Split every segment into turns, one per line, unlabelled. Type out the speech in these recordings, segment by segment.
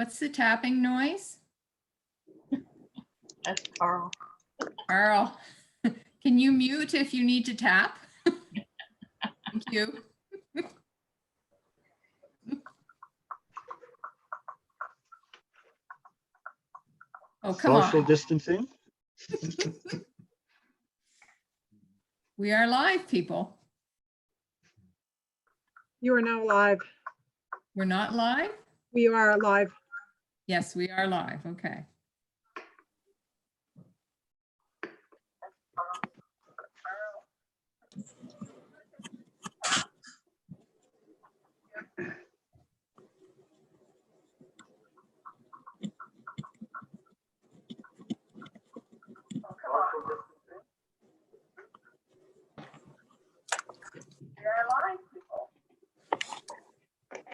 What's the tapping noise?
That's Carl.
Carl, can you mute if you need to tap? Thank you. Oh, come
Social
on.
distancing.
We are live, people.
You are now live.
We're not live?
We are live.
Yes, we are live. Okay.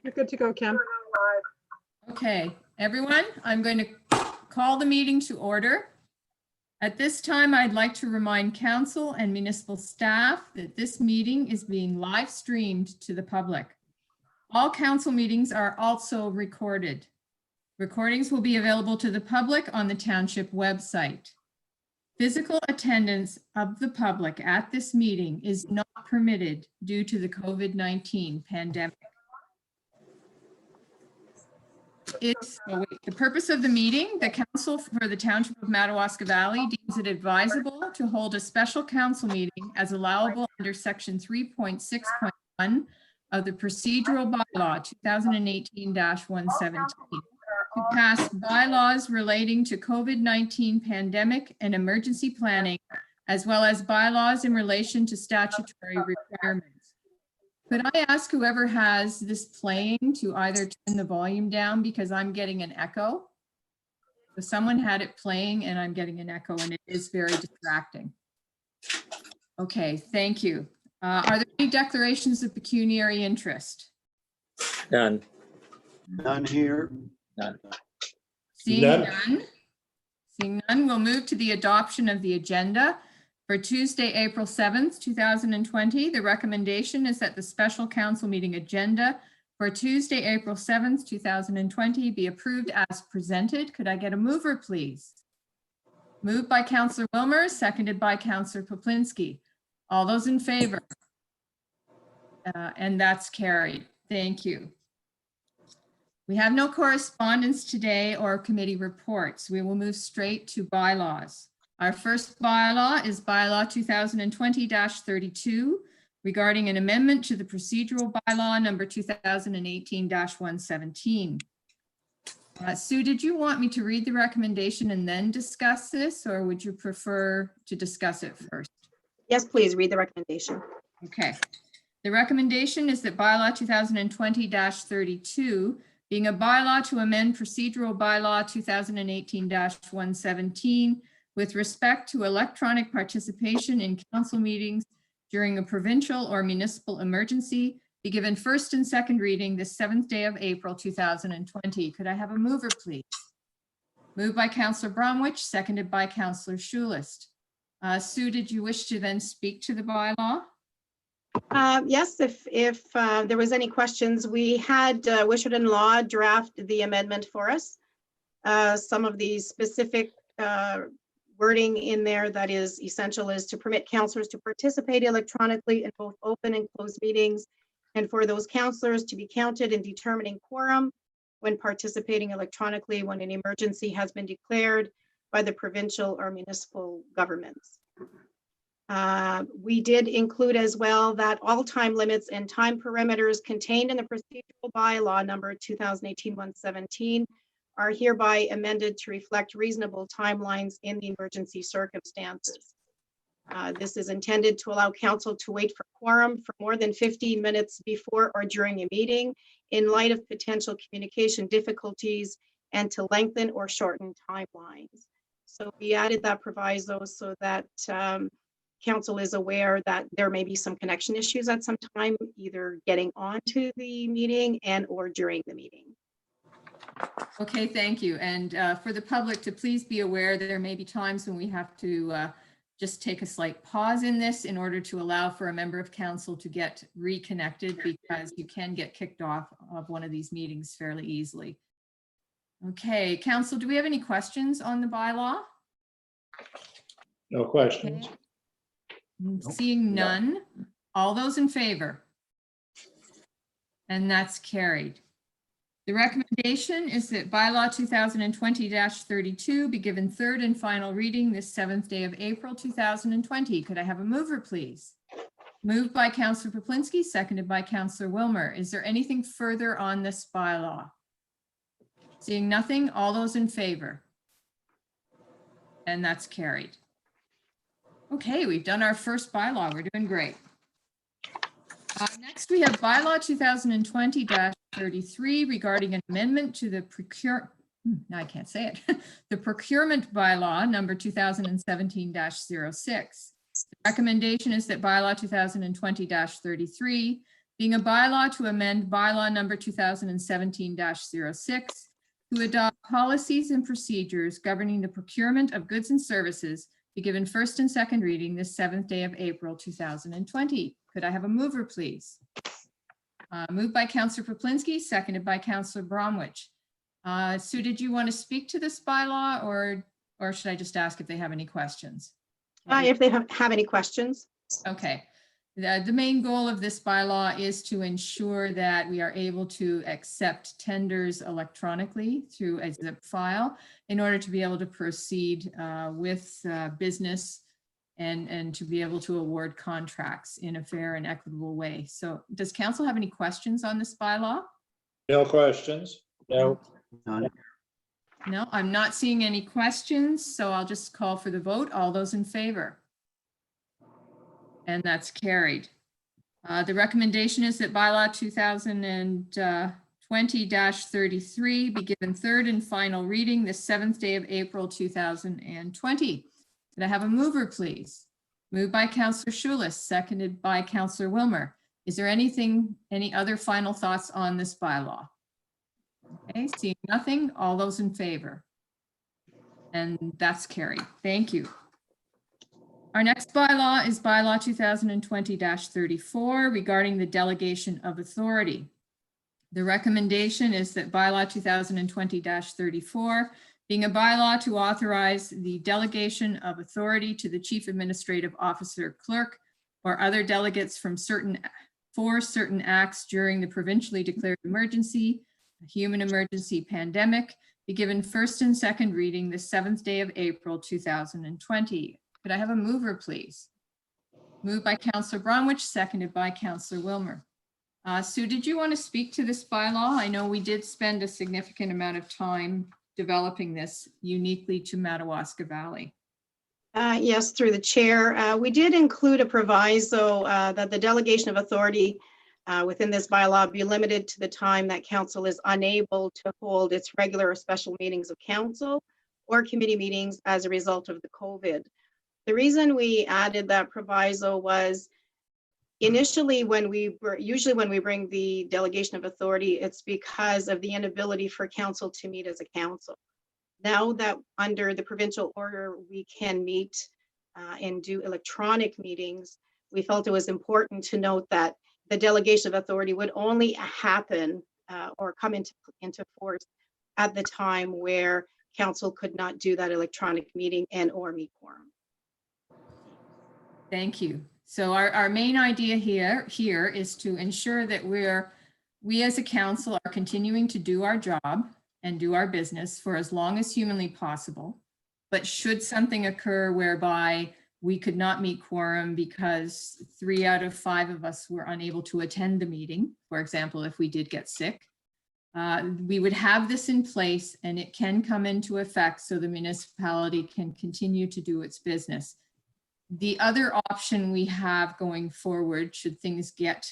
You're good to go, Kim.
Okay, everyone, I'm going to call the meeting to order. At this time, I'd like to remind council and municipal staff that this meeting is being live streamed to the public. All council meetings are also recorded. Recordings will be available to the public on the township website. Physical attendance of the public at this meeting is not permitted due to the COVID-19 pandemic. The purpose of the meeting, the Council for the Township of Madawaska Valley deems it advisable to hold a special council meeting as allowable under section 3.6.1 of the procedural bylaw 2018-117 to pass bylaws relating to COVID-19 pandemic and emergency planning, as well as bylaws in relation to statutory requirements. Could I ask whoever has this playing to either turn the volume down because I'm getting an echo? So someone had it playing and I'm getting an echo and it is very distracting. Okay, thank you. Are there any declarations of pecuniary interest?
None.
None here.
Seeing
None.
none. Seeing none, we'll move to the adoption of the agenda. For Tuesday, April 7th, 2020, the recommendation is that the special council meeting agenda for Tuesday, April 7th, 2020 be approved as presented. Could I get a mover, please? Moved by Councillor Wilmer, seconded by Councillor Poplinski. All those in favor? And that's carried. Thank you. We have no correspondence today or committee reports. We will move straight to bylaws. Our first bylaw is bylaw 2020-32 regarding an amendment to the procedural bylaw number 2018-117. Sue, did you want me to read the recommendation and then discuss this, or would you prefer to discuss it first?
Yes, please read the recommendation.
Okay. The recommendation is that bylaw 2020-32 being a bylaw to amend procedural bylaw 2018-117 with respect to electronic participation in council meetings during a provincial or municipal emergency be given first and second reading this 7th day of April 2020. Could I have a mover, please? Moved by Councillor Bromwich, seconded by Councillor Schulist. Sue, did you wish to then speak to the bylaw?
Yes, if there was any questions, we had Wishart and Law draft the amendment for us. Some of the specific wording in there that is essential is to permit councillors to participate electronically in both open and closed meetings, and for those councillors to be counted in determining quorum when participating electronically when an emergency has been declared by the provincial or municipal governments. We did include as well that all time limits and time perimeters contained in the procedural bylaw number 2018-117 are hereby amended to reflect reasonable timelines in the emergency circumstances. This is intended to allow council to wait for quorum for more than 15 minutes before or during a meeting in light of potential communication difficulties and to lengthen or shorten timelines. So we added that proviso so that council is aware that there may be some connection issues at some time, either getting onto the meeting and or during the meeting.
Okay, thank you. And for the public to please be aware that there may be times when we have to just take a slight pause in this in order to allow for a member of council to get reconnected, because you can get kicked off of one of these meetings fairly easily. Okay, council, do we have any questions on the bylaw?
No questions.
Okay. Seeing none, all those in favor? And that's carried. The recommendation is that bylaw 2020-32 be given third and final reading this 7th day of April 2020. Could I have a mover, please? Moved by Councillor Poplinski, seconded by Councillor Wilmer. Is there anything further on this bylaw? Seeing nothing, all those in favor? And that's carried. Okay, we've done our first bylaw. We're doing great. Next, we have bylaw 2020-33 regarding an amendment to the now I can't say it, the procurement bylaw number 2017-06. The recommendation is that bylaw 2020-33, being a bylaw to amend bylaw number 2017-06, to adopt policies and procedures governing the procurement of goods and services, be given first and second reading this 7th day of April 2020. Could I have a mover, please? Moved by Councillor Poplinski, seconded by Councillor Bromwich. Sue, did you want to speak to this bylaw, or should I just ask if they have any questions?
If they have any questions.
Okay. The main goal of this bylaw is to ensure that we are able to accept tenders electronically through a zip file in order to be able to proceed with business and to be able to award contracts in a fair and equitable way. So does council have any questions on this bylaw?
No questions. No.
None.
No, I'm not seeing any questions, so I'll just call for the vote. All those in favor? And that's carried. The recommendation is that bylaw 2020-33 be given third and final reading this 7th day of April 2020. Could I have a mover, please? Moved by Councillor Schulis, seconded by Councillor Wilmer. Is there any other final thoughts on this bylaw? Okay, seeing nothing, all those in favor? And that's carried. Thank you. Our next bylaw is bylaw 2020-34 regarding the delegation of authority. The recommendation is that bylaw 2020-34, being a bylaw to authorize the delegation of authority to the Chief Administrative Officer, Clerk, or other delegates for certain acts during the provincially declared emergency, a human emergency pandemic, be given first and second reading the 7th day of April 2020. Could I have a mover, please? Moved by Councillor Bromwich, seconded by Councillor Wilmer. Sue, did you want to speak to this bylaw? I know we did spend a significant amount of time developing this uniquely to Madawaska Valley.
Yes, through the chair. We did include a proviso that the delegation of authority within this bylaw be limited to the time that council is unable to hold its regular or special meetings of council or committee meetings as a result of the COVID. The reason we added that proviso was initially usually when we bring the delegation of authority, it's because of the inability for council to meet as a council. Now that under the provincial order, we can meet and do electronic meetings, we felt it was important to note that the delegation of authority would only happen or come into force at the time where council could not do that electronic meeting and or meet quorum.
Thank you. So our main idea here is to ensure that we as a council are continuing to do our job and do our business for as long as humanly possible. But should something occur whereby we could not meet quorum because 3 out of 5 of us were unable to attend the meeting, for example, if we did get sick, we would have this in place and it can come into effect so the municipality can continue to do its business. The other option we have going forward, should things get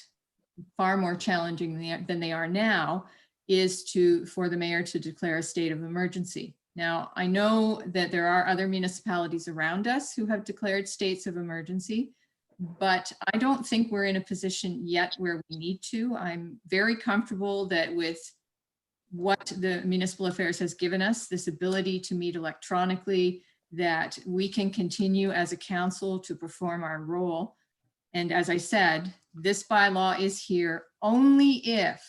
far more challenging than they are now, is for the mayor to declare a state of emergency. Now, I know that there are other municipalities around us who have declared states of emergency, but I don't think we're in a position yet where we need to. I'm very comfortable that with what the municipal affairs has given us, this ability to meet electronically, that we can continue as a council to perform our role. And as I said, this bylaw is here only if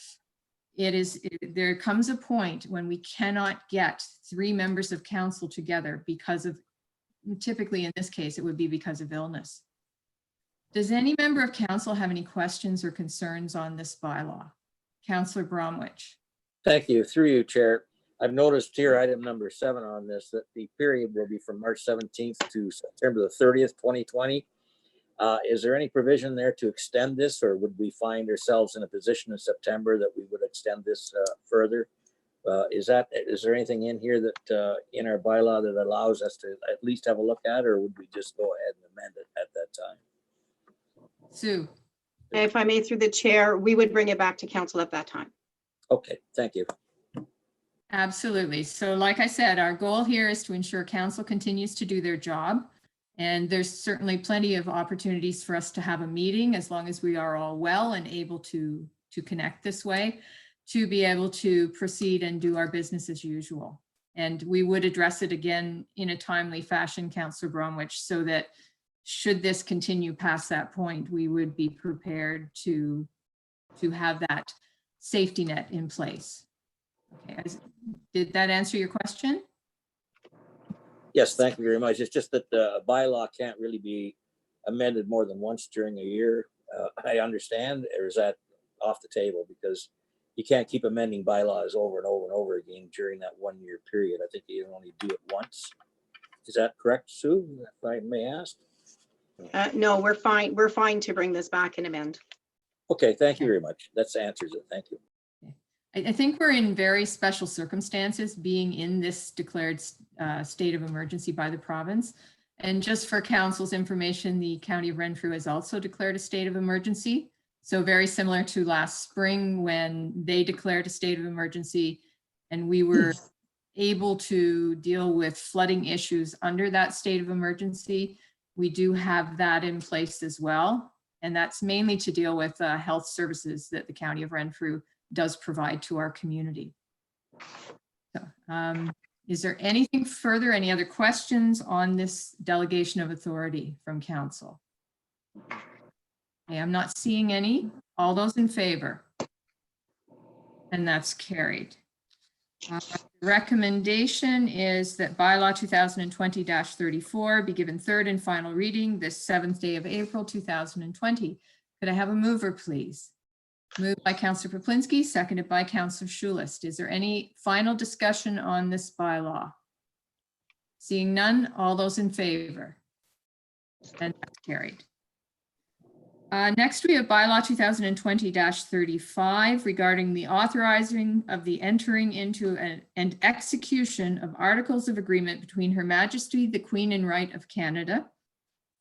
there comes a point when we cannot get 3 members of council together because of, typically in this case, it would be because of illness. Does any member of council have any questions or concerns on this bylaw? Councillor Bromwich.
Thank you. Through you, Chair. I've noticed here, item number 7 on this, that the period will be from March 17th to September the 30th, 2020. Is there any provision there to extend this, or would we find ourselves in a position in September that we would extend this further? Is there anything in here that in our bylaw that allows us to at least have a look at, or would we just go ahead and amend it at that time?
Sue.
If I may, through the chair, we would bring it back to council at that time.
Okay, thank you.
Absolutely. So like I said, our goal here is to ensure council continues to do their job. And there's certainly plenty of opportunities for us to have a meeting as long as we are all well and able to connect this way, to be able to proceed and do our business as usual. And we would address it again in a timely fashion, Councillor Bromwich, so that should this continue past that point, we would be prepared to have that safety net in place. Okay, did that answer your question?
Yes, thank you very much. It's just that the bylaw can't really be amended more than once during a year. I understand, or is that off the table? Because you can't keep amending bylaws over and over and over again during that 1-year period. I think you can only do it once. Is that correct, Sue, if I may ask?
No, we're fine. We're fine to bring this back and amend.
Okay, thank you very much. That answers it. Thank you.
I think we're in very special circumstances being in this declared state of emergency by the province. And just for council's information, the County of Renfrew has also declared a state of emergency. So very similar to last spring when they declared a state of emergency and we were able to deal with flooding issues under that state of emergency. We do have that in place as well. And that's mainly to deal with health services that the County of Renfrew does provide to our community. So, is there anything further, any other questions on this delegation of authority from council? Okay, I'm not seeing any. All those in favor? And that's carried. Recommendation is that bylaw 2020-34 be given third and final reading this 7th day of April 2020. Could I have a mover, please? Moved by Councillor Poplinski, seconded by Councillor Schulist. Is there any final discussion on this bylaw? Seeing none, all those in favor? And that's carried. Next, we have bylaw 2020-35 regarding the authorizing of the entering into and execution of articles of agreement between Her Majesty the Queen and Right of Canada,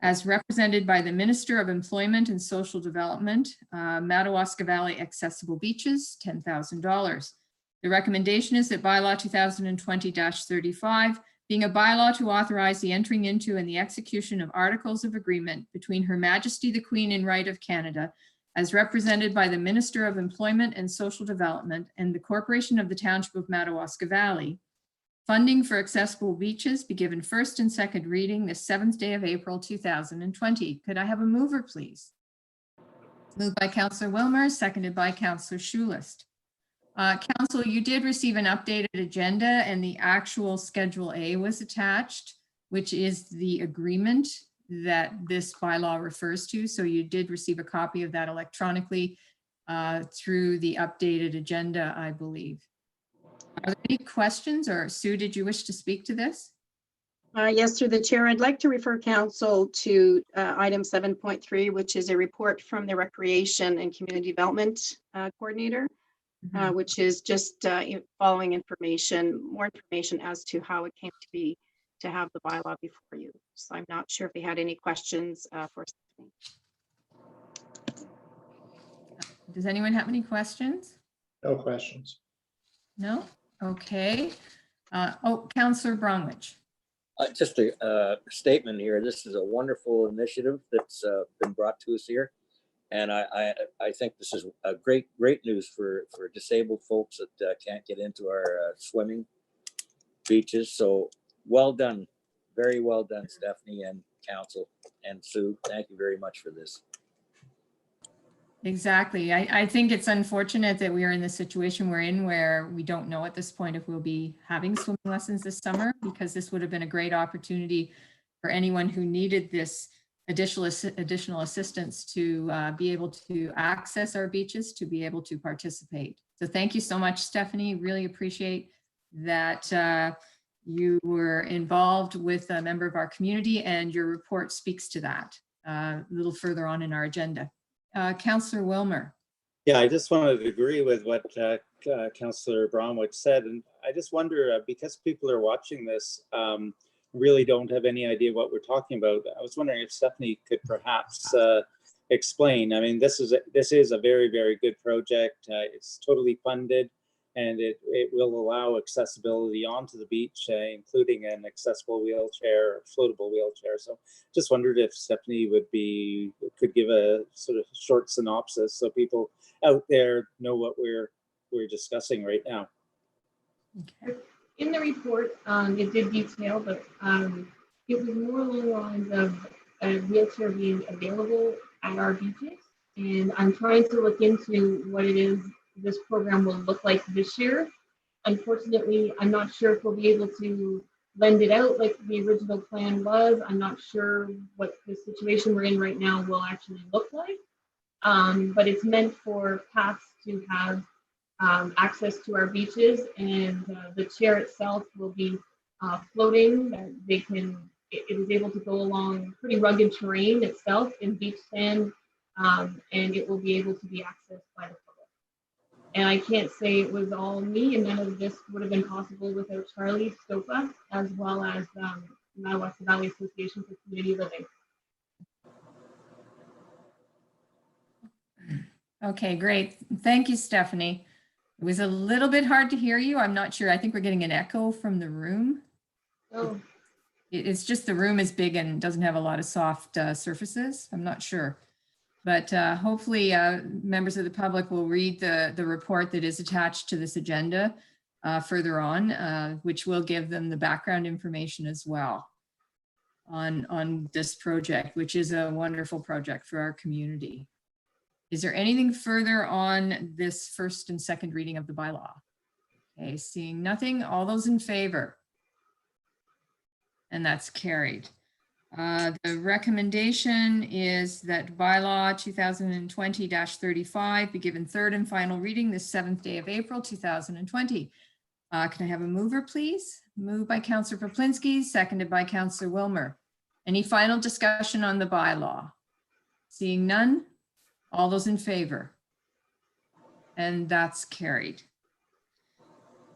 as represented by the Minister of Employment and Social Development, Madawaska Valley Accessible Beaches, $10,000. The recommendation is that bylaw 2020-35, being a bylaw to authorize the entering into and the execution of articles of agreement between Her Majesty the Queen and Right of Canada, as represented by the Minister of Employment and Social Development and the Corporation of the Township of Madawaska Valley, funding for accessible beaches, be given first and second reading this 7th day of April 2020. Could I have a mover, please? Moved by Councillor Wilmer, seconded by Councillor Schulist. Council, you did receive an updated agenda and the actual Schedule A was attached, which is the agreement that this bylaw refers to. So you did receive a copy of that electronically through the updated agenda, I believe. Are there any questions, or Sue, did you wish to speak to this?
Yes, through the chair, I'd like to refer council to item 7.3, which is a report from the Recreation and Community Development Coordinator. Which is just following information, more information as to how it came to be to have the bylaw before you. So I'm not sure if they had any questions for Stephanie.
Does anyone have any questions?
No questions.
No? Okay. Councillor Bromwich.
Just a statement here. This is a wonderful initiative that's been brought to us here. And I think this is a great news for disabled folks that can't get into our swimming beaches. So well done. Very well done, Stephanie and council and Sue. Thank you very much for this.
exactly. I think it's unfortunate that we are in the situation we're in where we don't know at this point if we'll be having swimming lessons this summer, because this would have been a great opportunity for anyone who needed this additional assistance to be able to access our beaches, to be able to participate. So thank you so much, Stephanie. Really appreciate that you were involved with a member of our community, and your report speaks to that a little further on in our agenda. Councillor Wilmer.
Yeah, I just wanted to agree with what Councillor Bromwich said. And I just wonder, because people are watching this, really don't have any idea what we're talking about. I was wondering if Stephanie could perhaps explain. I mean, this is a very, very good project. It's totally funded, and it will allow accessibility onto the beach, including an accessible wheelchair, floatable wheelchair. So just wondered if Stephanie could give a sort of short synopsis so people out there know what we're discussing right now.
Okay.
In the report, it did detail, but it was more along the lines of a wheelchair being available at our beaches. And I'm trying to look into what it is this program will look like this year. Unfortunately, I'm not sure if we'll be able to lend it out like the original plan was. I'm not sure what the situation we're in right now will actually look like. But it's meant for PATHs to have access to our beaches, and the chair itself will be floating. It is able to go along pretty rugged terrain itself in beach sand, and it will be able to be accessed by the public. And I can't say it was all me, and none of this would have been possible without Charlie Stopa, as well as Madawaska Valley Association for Community Living.
Okay, great. Thank you, Stephanie. It was a little bit hard to hear you. I'm not sure. I think we're getting an echo from the room.
Oh,
It's just the room is big and doesn't have a lot of soft surfaces. I'm not sure. But hopefully members of the public will read the report that is attached to this agenda further on, which will give them the background information as well on this project, which is a wonderful project for our community. Is there anything further on this first and second reading of the bylaw? Okay, seeing nothing, all those in favor? And that's carried. The recommendation is that bylaw 2020-35 be given third and final reading this 7th day of April 2020. Can I have a mover, please? Moved by Councillor Poplinski, seconded by Councillor Wilmer. Any final discussion on the bylaw? Seeing none, all those in favor? And that's carried.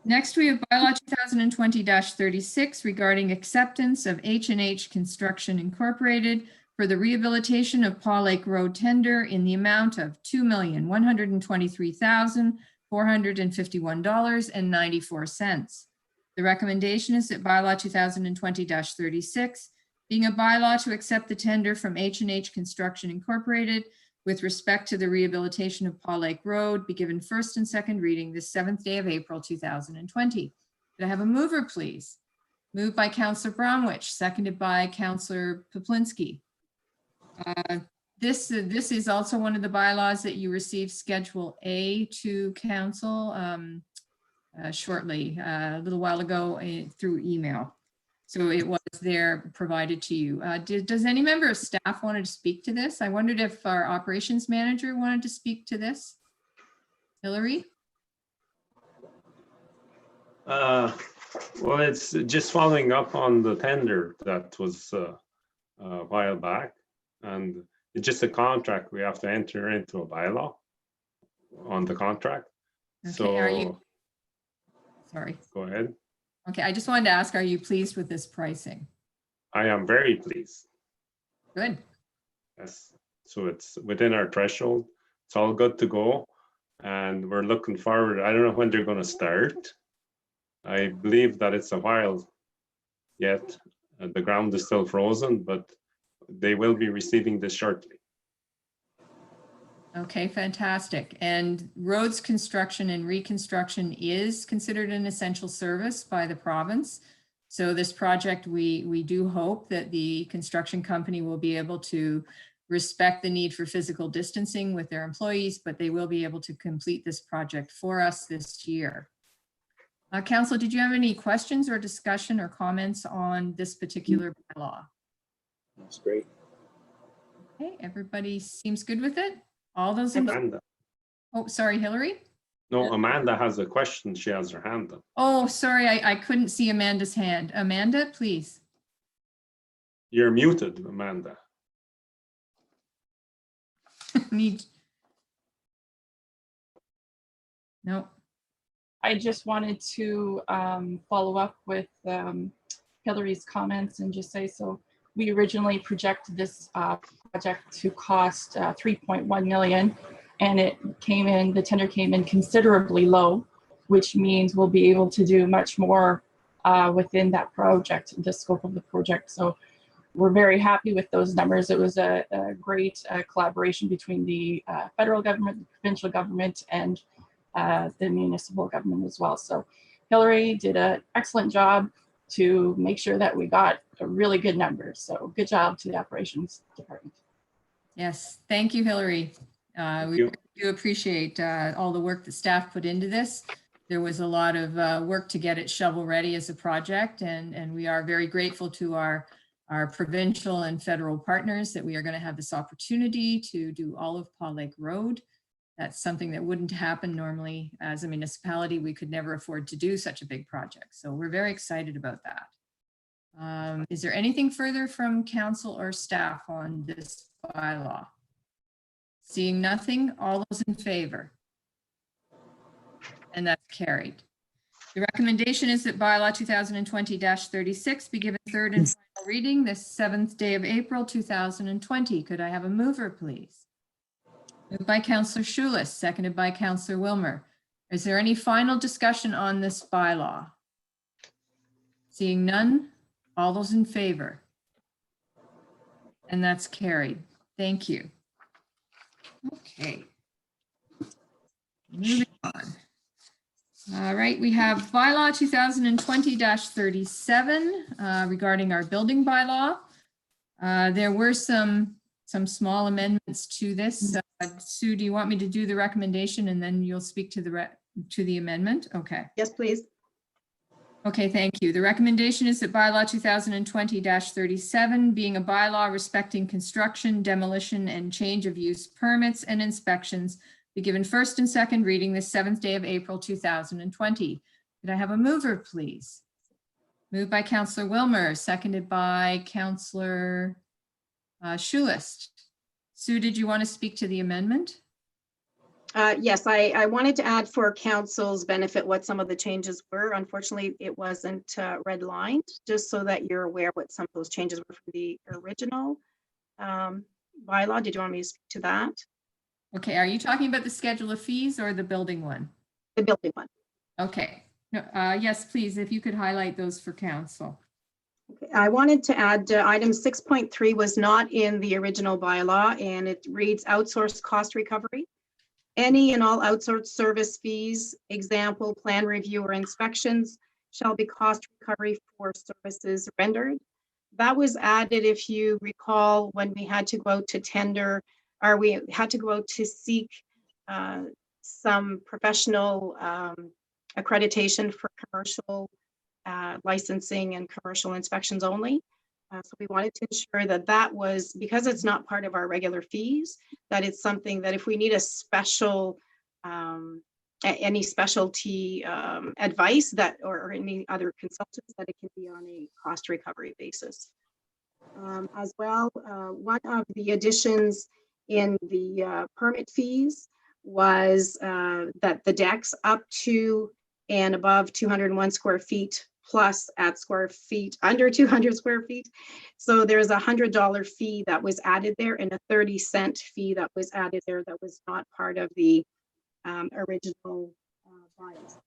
Next, we have bylaw 2020-36 regarding acceptance of H&H Construction Incorporated for the rehabilitation of Paw Lake Road tender in the amount of $2,123,451.94. The recommendation is that bylaw 2020-36, being a bylaw to accept the tender from H&H Construction Incorporated with respect to the rehabilitation of Paw Lake Road, be given first and second reading this 7th day of April 2020. Could I have a mover, please? Moved by Councillor Bromwich, seconded by Councillor Poplinski. This is also one of the bylaws that you received Schedule A to Council shortly, a little while ago through email. So it was there provided to you. Does any member of staff want to speak to this? I wondered if our operations manager wanted to speak to this. Hillary?
Well, it's just following up on the tender that was a while back, and it's just a contract. We have to enter into a bylaw on the contract.
Okay,
So,
are you? Sorry.
go ahead.
Okay, I just wanted to ask, are you pleased with this pricing?
I am very pleased.
Good.
Yes. So it's within our threshold. It's all good to go. And we're looking forward. I don't know when they're going to start. I believe that it's a while yet. The ground is still frozen, but they will be receiving this shortly.
Okay, fantastic. And roads construction and reconstruction is considered an essential service by the province. So this project, we do hope that the construction company will be able to respect the need for physical distancing with their employees, but they will be able to complete this project for us this year. Council, did you have any questions or discussion or comments on this particular bylaw?
That's great.
Okay, everybody seems good with it? All those in,
Amanda.
oh, sorry, Hillary?
No, Amanda has a question. She has her hand up.
Oh, sorry, I couldn't see Amanda's hand. Amanda, please.
You're muted, Amanda.
Need. No.
I just wanted to follow up with Hillary's comments and just say, so we originally projected this project to cost 3.1 million, and the tender came in considerably low, which means we'll be able to do much more within that project, the scope of the project. So we're very happy with those numbers. It was a great collaboration between the federal government, the provincial government, and the municipal government as well. So Hillary did an excellent job to make sure that we got a really good number. So good job to the operations department.
Yes, thank you, Hillary. We
you.
do appreciate all the work that staff put into this. There was a lot of work to get it shovel ready as a project, and we are very grateful to our provincial and federal partners that we are going to have this opportunity to do all of Paul Lake Road. That's something that wouldn't happen normally as a municipality. We could never afford to do such a big project. So we're very excited about that. Is there anything further from council or staff on this bylaw? Seeing nothing, all those in favor? And that's carried. The recommendation is that bylaw 2020-36 be given third and final reading this 7th day of April 2020. Could I have a mover, please? Moved by Councillor Schulis, seconded by Councillor Wilmer. Is there any final discussion on this bylaw? Seeing none, all those in favor? And that's carried. Thank you. Okay. Moving on. All right, we have bylaw 2020-37 regarding our building bylaw. There were some small amendments to this. Sue, do you want me to do the recommendation and then you'll speak to the amendment? Okay.
Yes, please.
Okay, thank you. The recommendation is that bylaw 2020-37, being a bylaw respecting construction, demolition, and change of use permits and inspections, be given first and second reading this 7th day of April 2020. Could I have a mover, please? Moved by Councillor Wilmer, seconded by Councillor Schulis. Sue, did you want to speak to the amendment?
Yes, I wanted to add for council's benefit what some of the changes were. Unfortunately, it wasn't redlined, just so that you're aware what some of those changes were from the original bylaw. Did you want me to speak to that?
Okay, are you talking about the schedule of fees or the building one?
The building one.
Okay, no, yes, please, if you could highlight those for council.
Okay. I wanted to add item 6.3 was not in the original bylaw, and it reads outsourced cost recovery. Any and all outsourced service fees, example, plan review or inspections, shall be cost recovery for services rendered. That was added, if you recall, when we had to go out to tender, or we had to go out to seek some professional accreditation for commercial licensing and commercial inspections only. So we wanted to ensure that that was, because it's not part of our regular fees, that it's something that if we need a special, any specialty advice that, or any other consultants, that it can be on a cost recovery basis. As well, one of the additions in the permit fees was that the decks up to and above 201 square feet plus at square feet under 200 square feet. So there's $100 fee that was added there and a 30-cent fee that was added there that was not part of the original bylaws.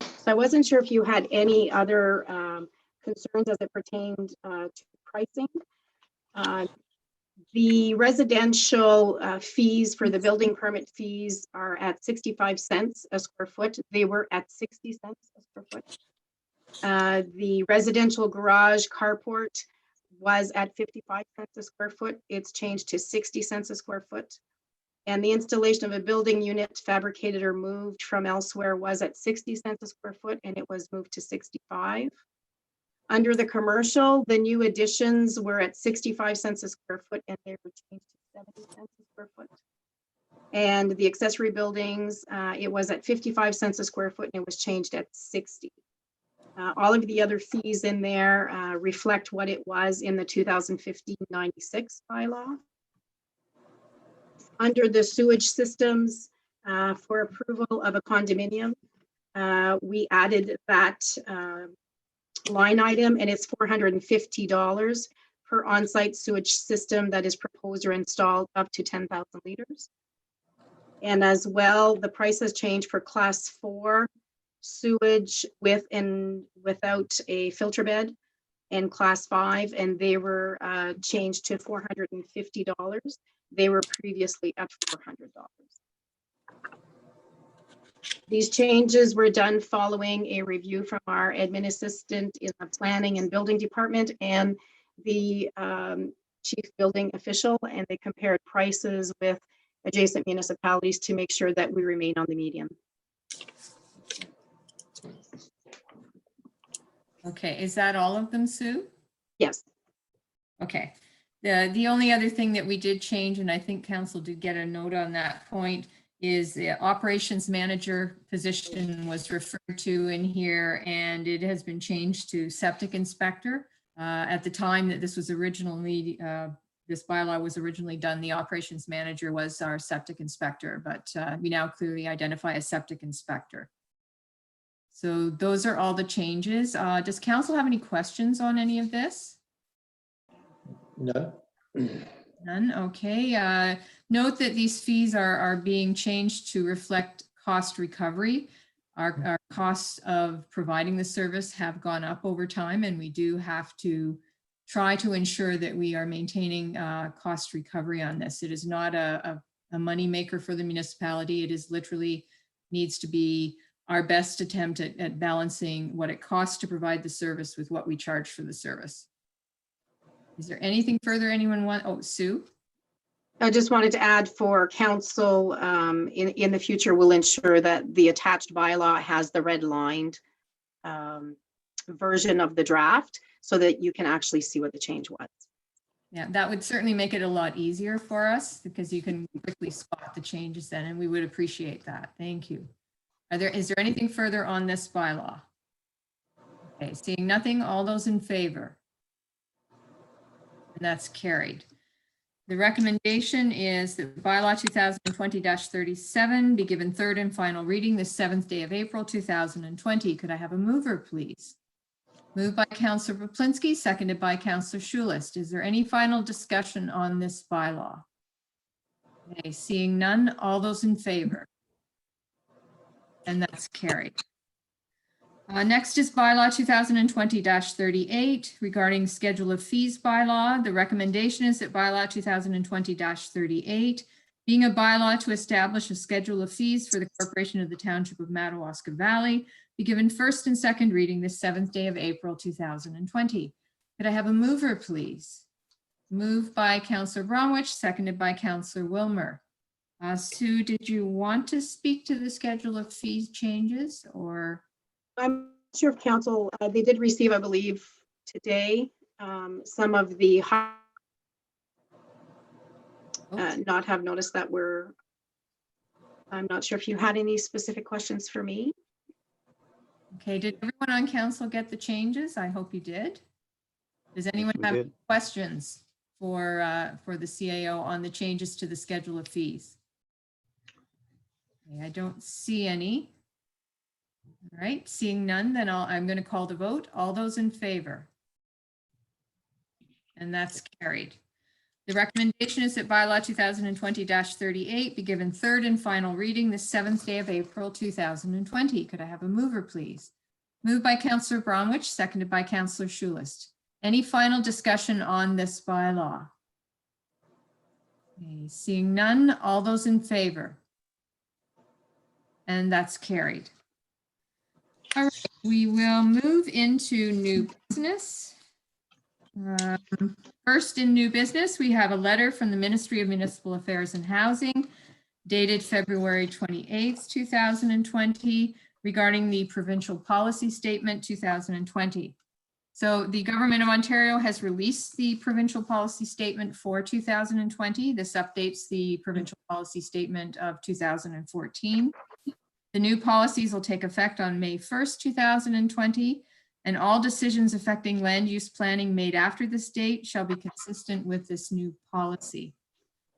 So I wasn't sure if you had any other concerns as it pertained to pricing. The residential fees for the building permit fees are at 65 cents a square foot. They were at 60 cents a square foot. The residential garage carport was at 55 cents a square foot. It's changed to 60 cents a square foot. And the installation of a building unit fabricated or moved from elsewhere was at 60 cents a square foot, and it was moved to 65. Under the commercial, the new additions were at 65 cents a square foot, and they were changed to 70 cents a square foot. And the accessory buildings, it was at 55 cents a square foot, and it was changed at 60. All of the other fees in there reflect what it was in the 2015-96 bylaw. Under the sewage systems, for approval of a condominium, we added that line item, and it's $450 per on-site sewage system that is proposed or installed up to 10,000 liters. And as well, the price has changed for class 4 sewage with and without a filter bed, and class 5, and they were changed to $450. They were previously at $400. These changes were done following a review from our admin assistant in the planning and building department and the chief building official, and they compared prices with adjacent municipalities to make sure that we remain on the median.
Okay, is that all of them, Sue?
Yes.
Okay. The only other thing that we did change, and I think council did get a note on that point, is the operations manager position was referred to in here, and it has been changed to septic inspector. At the time that this was originally, this bylaw was originally done, the operations manager was our septic inspector, but we now clearly identify a septic inspector. So those are all the changes. Does council have any questions on any of this?
None?
None, okay. Note that these fees are being changed to reflect cost recovery. Our costs of providing the service have gone up over time, and we do have to try to ensure that we are maintaining cost recovery on this. It is not a money maker for the municipality. It is literally needs to be our best attempt at balancing what it costs to provide the service with what we charge for the service. Is there anything further anyone want? Oh, Sue?
I just wanted to add for council, in the future, we'll ensure that the attached bylaw has the red lined version of the draft so that you can actually see what the change was.
Yeah, that would certainly make it a lot easier for us because you can quickly spot the changes then, and we would appreciate that. Thank you. Is there anything further on this bylaw? Okay, seeing nothing, all those in favor? And that's carried. The recommendation is that bylaw 2020-37 be given third and final reading the 7th day of April 2020. Could I have a mover, please? Moved by Councillor Poplinsky, seconded by Councillor Schulist. Is there any final discussion on this bylaw? Okay, seeing none, all those in favor? And that's carried. Next is bylaw 2020-38 regarding schedule of fees bylaw. The recommendation is that bylaw 2020-38, being a bylaw to establish a schedule of fees for the corporation of the township of Madawaska Valley, be given first and second reading this 7th day of April 2020. Could I have a mover, please? Moved by Councillor Bromwich, seconded by Councillor Wilmer. Sue, did you want to speak to the schedule of fees changes or?
I'm not sure if council, they did receive, I believe, today, some of the not have noticed that I'm not sure if you had any specific questions for me.
Okay, did everyone on council get the changes? I hope you did. Does anyone
we
have
did.
questions for the CAO on the changes to the schedule of fees? Okay, I don't see any. All right, seeing none, then I'm going to call the vote. All those in favor? And that's carried. The recommendation is that bylaw 2020-38 be given third and final reading the 7th day of April 2020. Could I have a mover, please? Moved by Councillor Bromwich, seconded by Councillor Schulist. Any final discussion on this bylaw? Okay, seeing none, all those in favor? And that's carried. All right, we will move into new business. First, in new business, we have a letter from the Ministry of Municipal Affairs and Housing dated February 28th, 2020, regarding the Provincial Policy Statement 2020. So the Government of Ontario has released the Provincial Policy Statement for 2020. This updates the Provincial Policy Statement of 2014. The new policies will take effect on May 1st, 2020, and all decisions affecting land use planning made after this date shall be consistent with this new policy.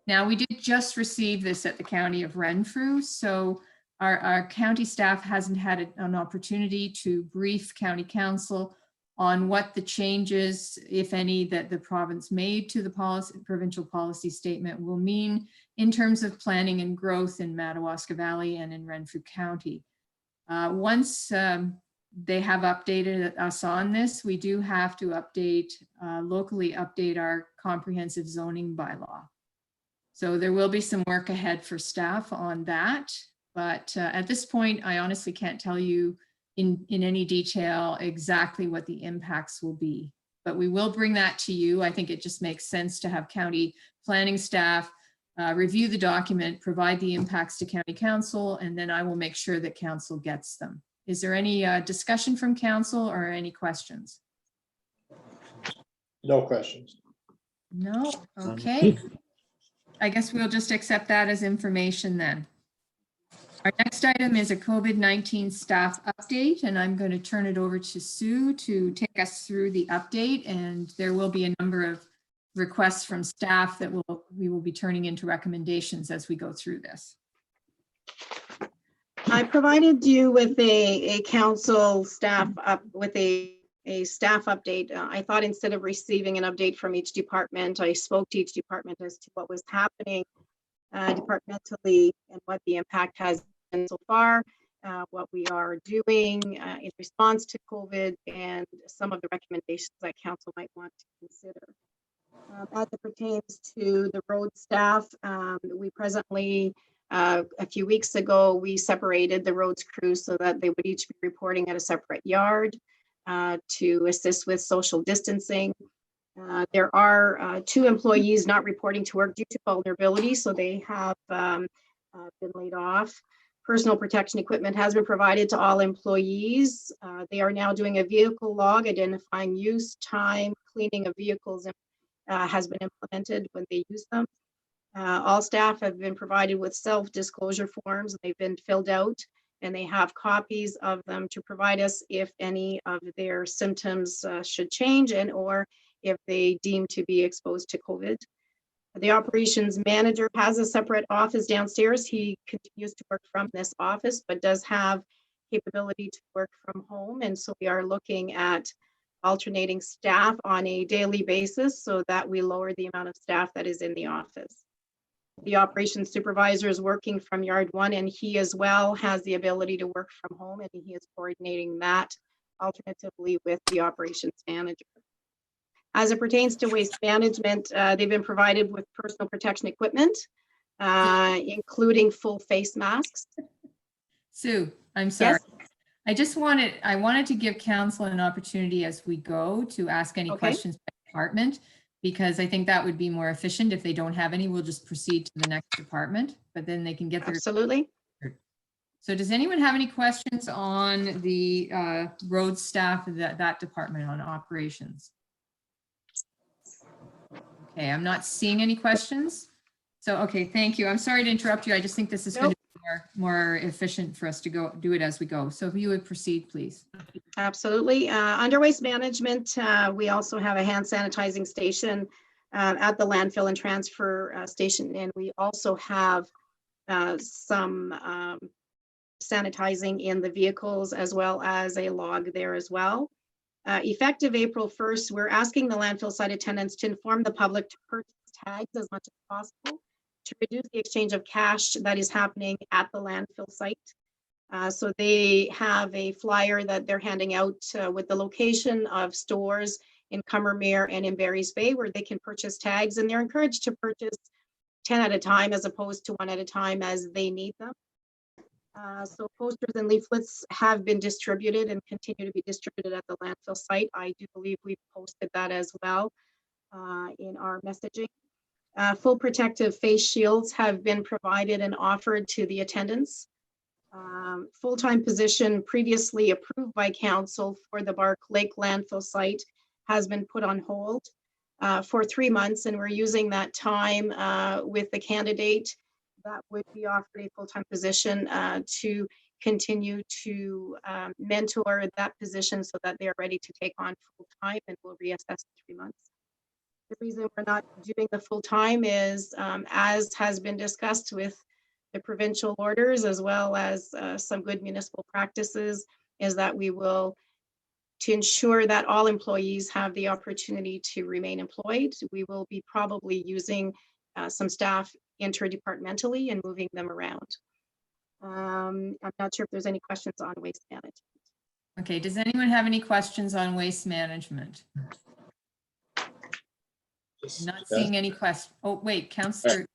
Now, we did just receive this at the County of Renfrew, so our county staff hasn't had an opportunity to brief County Council on what the changes, if any, that the province made to the provincial policy statement will mean in terms of planning and growth in Madawaska Valley and in Renfrew County. Once they have updated us on this, we do have to locally update our comprehensive zoning bylaw. So there will be some work ahead for staff on that. But at this point, I honestly can't tell you in any detail exactly what the impacts will be. But we will bring that to you. I think it just makes sense to have county planning staff review the document, provide the impacts to County Council, and then I will make sure that Council gets them. Is there any discussion from Council or any questions?
No questions.
No? Okay. I guess we'll just accept that as information then. Our next item is a COVID-19 staff update, and I'm going to turn it over to Sue to take us through the update, and there will be a number of requests from staff that we will be turning into recommendations as we go through this.
I provided you with a council staff with a staff update. I thought instead of receiving an update from each department, I spoke to each department as to what was happening departmentally and what the impact has been so far, what we are doing in response to COVID, and some of the recommendations that council might want to consider. As it pertains to the road staff, we presently, a few weeks ago, we separated the roads crew so that they would each be reporting at a separate yard to assist with social distancing. There are 2 employees not reporting to work due to vulnerability, so they have been laid off. Personal protection equipment has been provided to all employees. They are now doing a vehicle log, identifying use, time, cleaning of vehicles has been implemented when they use them. All staff have been provided with self-disclosure forms. They've been filled out, and they have copies of them to provide us if any of their symptoms should change and or if they deem to be exposed to COVID. The operations manager has a separate office downstairs. He continues to work from this office, but does have capability to work from home. And so we are looking at alternating staff on a daily basis so that we lower the amount of staff that is in the office. The operations supervisor is working from yard 1, and he as well has the ability to work from home, and he is coordinating that alternatively with the operations manager. As it pertains to waste management, they've been provided with personal protection equipment, including full face masks.
Sue, I'm sorry.
Yes?
I wanted to give council an opportunity as we go to ask any questions by department, because I think that would be more efficient. If they don't have any, we'll just proceed to the next department, but then they can get their.
Absolutely.
So does anyone have any questions on the road staff of that department on operations? Okay, I'm not seeing any questions. So, okay, thank you. I'm sorry to interrupt you. I just think this is going to be more efficient for us to do it as we go. So if you would proceed, please.
Absolutely. Under waste management, we also have a hand sanitizing station at the landfill and transfer station. And we also have some sanitizing in the vehicles as well as a log there as well. Effective April 1st, we're asking the landfill site attendants to inform the public to purchase tags as much as possible to reduce the exchange of cash that is happening at the landfill site. So they have a flyer that they're handing out with the location of stores in Combermere and in Barry's Bay where they can purchase tags, and they're encouraged to purchase 10 at a time as opposed to 1 at a time as they need them. So posters and leaflets have been distributed and continue to be distributed at the landfill site. I do believe we've posted that as well in our messaging. Full protective face shields have been provided and offered to the attendants. Full-time position previously approved by council for the Bark Lake landfill site has been put on hold for 3 months, and we're using that time with the candidate that would be offered a full-time position to continue to mentor that position so that they're ready to take on full-time, and we'll reassess in 3 months. The reason we're not doing the full-time is, as has been discussed with the provincial orders, as well as some good municipal practices, is that we will, to ensure that all employees have the opportunity to remain employed, we will be probably using some staff interdepartmentally and moving them around. I'm not sure if there's any questions on waste management.
Okay, does anyone have any questions on waste management? Not seeing any questions. Oh, wait, Councillor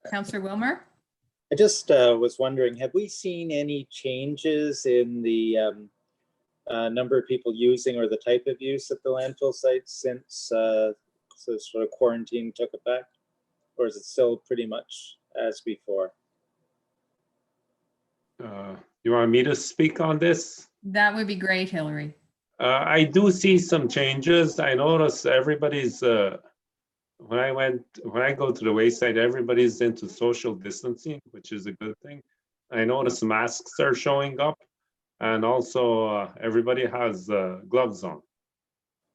Wilmer?
I just was wondering, have we seen any changes in the number of people using or the type of use at the landfill site since so sort of quarantine took effect? Or is it still pretty much as before?
You want me to speak on this?
That would be great, Hillary.
I do see some changes. I notice everybody's, when I go to the waste site, everybody's into social distancing, which is a good thing. I notice masks are showing up, and also everybody has gloves on.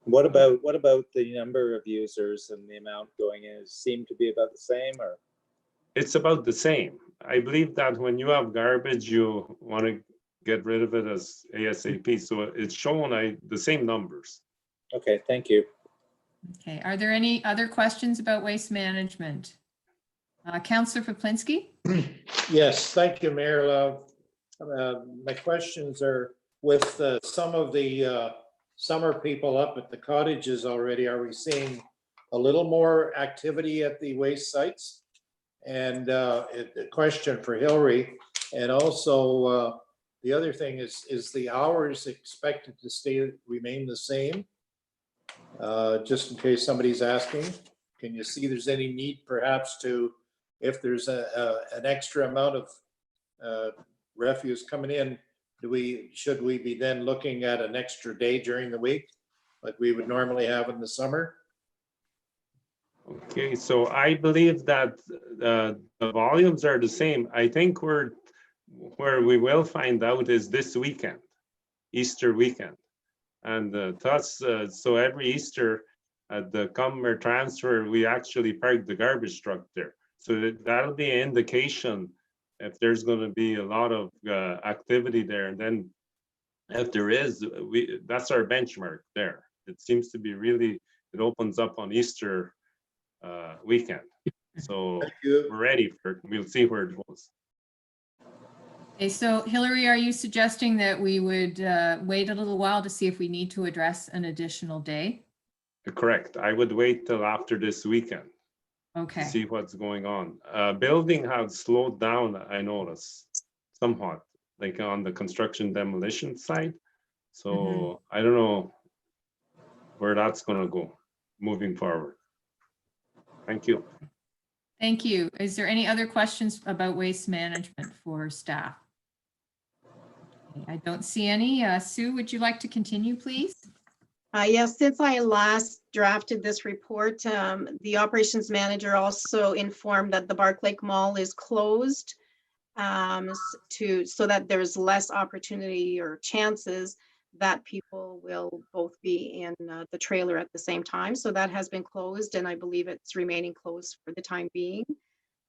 What about the number of users and the amount going in? Seem to be about the same, or?
It's about the same. I believe that when you have garbage, you want to get rid of it as ASAP. So it's showing the same numbers.
Okay, thank you.
Okay, are there any other questions about waste management? Councillor Poplinski?
Yes, thank you, Mayor. My questions are with some of the summer people up at the cottages already. Are we seeing a little more activity at the waste sites? And a question for Hillary. And also the other thing is the hours expected to remain the same? Just in case somebody's asking, can you see there's any need perhaps to, if there's an extra amount of refuse coming in, should we be then looking at an extra day during the week like we would normally have in the summer?
Okay, so I believe that the volumes are the same. I think where we will find out is this weekend, Easter weekend. And thus, so every Easter at the Cumber transfer, we actually park the garbage truck there. So that'll be an indication if there's going to be a lot of activity there. And then if there is, that's our benchmark there. It seems to be really, it opens up on Easter weekend. So we're ready for it. We'll see where it goes.
Okay, so Hillary, are you suggesting that we would wait a little while to see if we need to address an additional day?
Correct. I would wait till after this weekend.
Okay.
To see what's going on. Building has slowed down, I notice, somewhat, like on the construction demolition side. So I don't know where that's going to go moving forward. Thank you.
Thank you. Is there any other questions about waste management for staff? Okay, I don't see any. Sue, would you like to continue, please?
Yes, since I last drafted this report, the operations manager also informed that the Bark Lake Mall is closed so that there's less opportunity or chances that people will both be in the trailer at the same time. So that has been closed, and I believe it's remaining closed for the time being,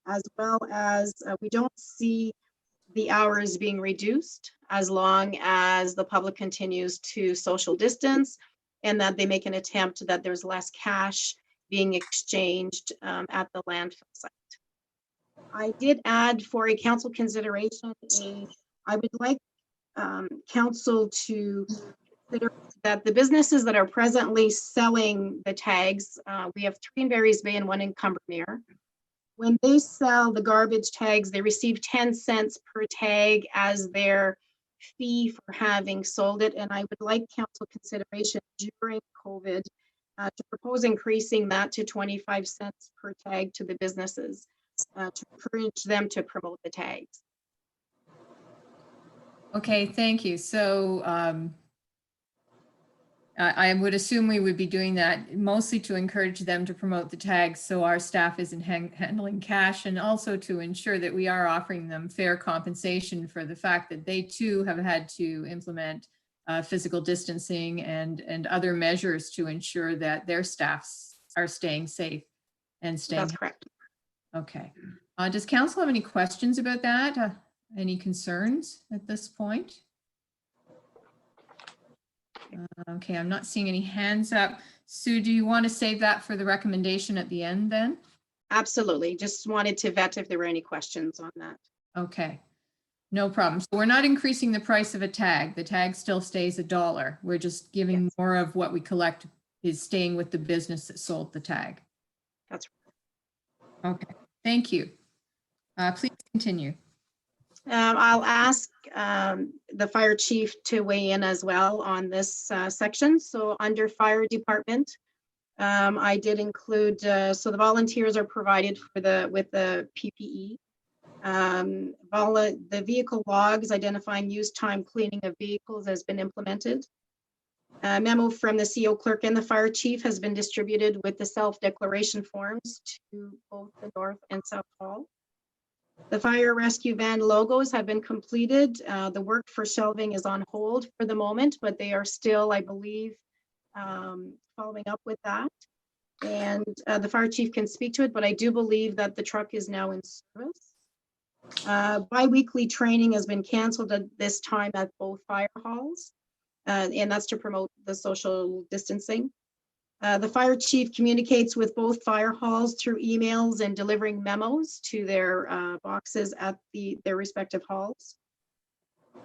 as well as we don't see the hours being reduced as long as the public continues to social distance and that they make an attempt that there's less cash being exchanged at the landfill site. I did add for a council consideration, I would like council to consider that the businesses that are presently selling the tags, we have 3 in Barry's Bay and 1 in Combermere. when they sell the garbage tags, they receive 10 cents per tag as their fee for having sold it. And I would like council consideration during COVID to propose increasing that to 25 cents per tag to the businesses to encourage them to promote the tags.
Okay, thank you. So I would assume we would be doing that mostly to encourage them to promote the tags so our staff isn't handling cash, and also to ensure that we are offering them fair compensation for the fact that they too have had to implement physical distancing and other measures to ensure that their staffs are staying safe and staying.
That's correct.
Okay. Does council have any questions about that? Any concerns at this point? Okay, I'm not seeing any hands up. Sue, do you want to save that for the recommendation at the end then?
Absolutely. Just wanted to vet if there were any questions on that.
Okay, no problem. So we're not increasing the price of a tag. The tag still stays $1. We're just giving more of what we collect is staying with the business that sold the tag.
That's
okay. Thank you. Please continue.
I'll ask the fire chief to weigh in as well on this section. So under fire department, I did include, so the volunteers are provided for with the PPE. The vehicle logs identifying use time cleaning of vehicles has been implemented. A memo from the CO clerk and the fire chief has been distributed with the self-declaration forms to both the North and South Hall. The fire rescue van logos have been completed. The work for shelving is on hold for the moment, but they are still, I believe, following up with that. And the fire chief can speak to it, but I do believe that the truck is now in service. Bi-weekly training has been canceled at this time at both fire halls, and that's to promote the social distancing. The fire chief communicates with both fire halls through emails and delivering memos to their boxes at their respective halls.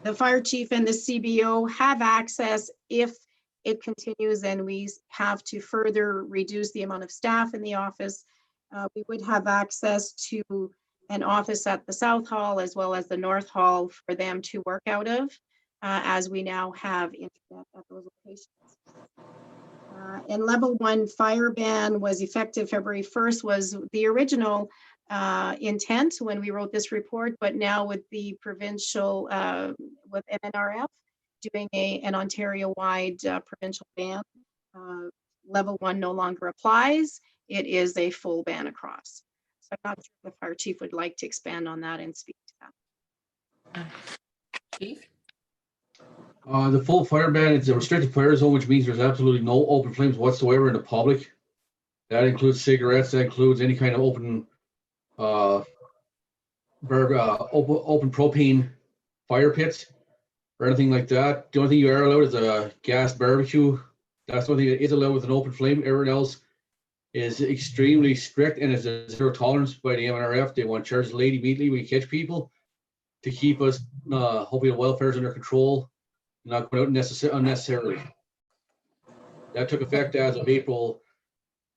The fire chief and the CBO have access if it continues and we have to further reduce the amount of staff in the office. We would have access to an office at the South Hall as well as the North Hall for them to work out of, as we now have internet at those locations. And level 1 fire ban was effective February 1st, was the original intent when we wrote this report, but now with the provincial, with MNRF doing an Ontario-wide provincial ban, level 1 no longer applies. It is a full ban across. So I'm not sure if the fire chief would like to expand on that and speak to that.
Chief?
The full fire ban is a restricted fire zone, which means there's absolutely no open flames whatsoever in the public. That includes cigarettes, that includes any kind of open propane fire pits or anything like that. The only thing you are allowed is a gas barbecue. That's the only thing that is allowed with an open flame. Everyone else is extremely strict and is a zero tolerance by the MNRF. They want charges laid immediately when you catch people to keep us, hopefully the welfare is under control, not going out unnecessarily. That took effect as of April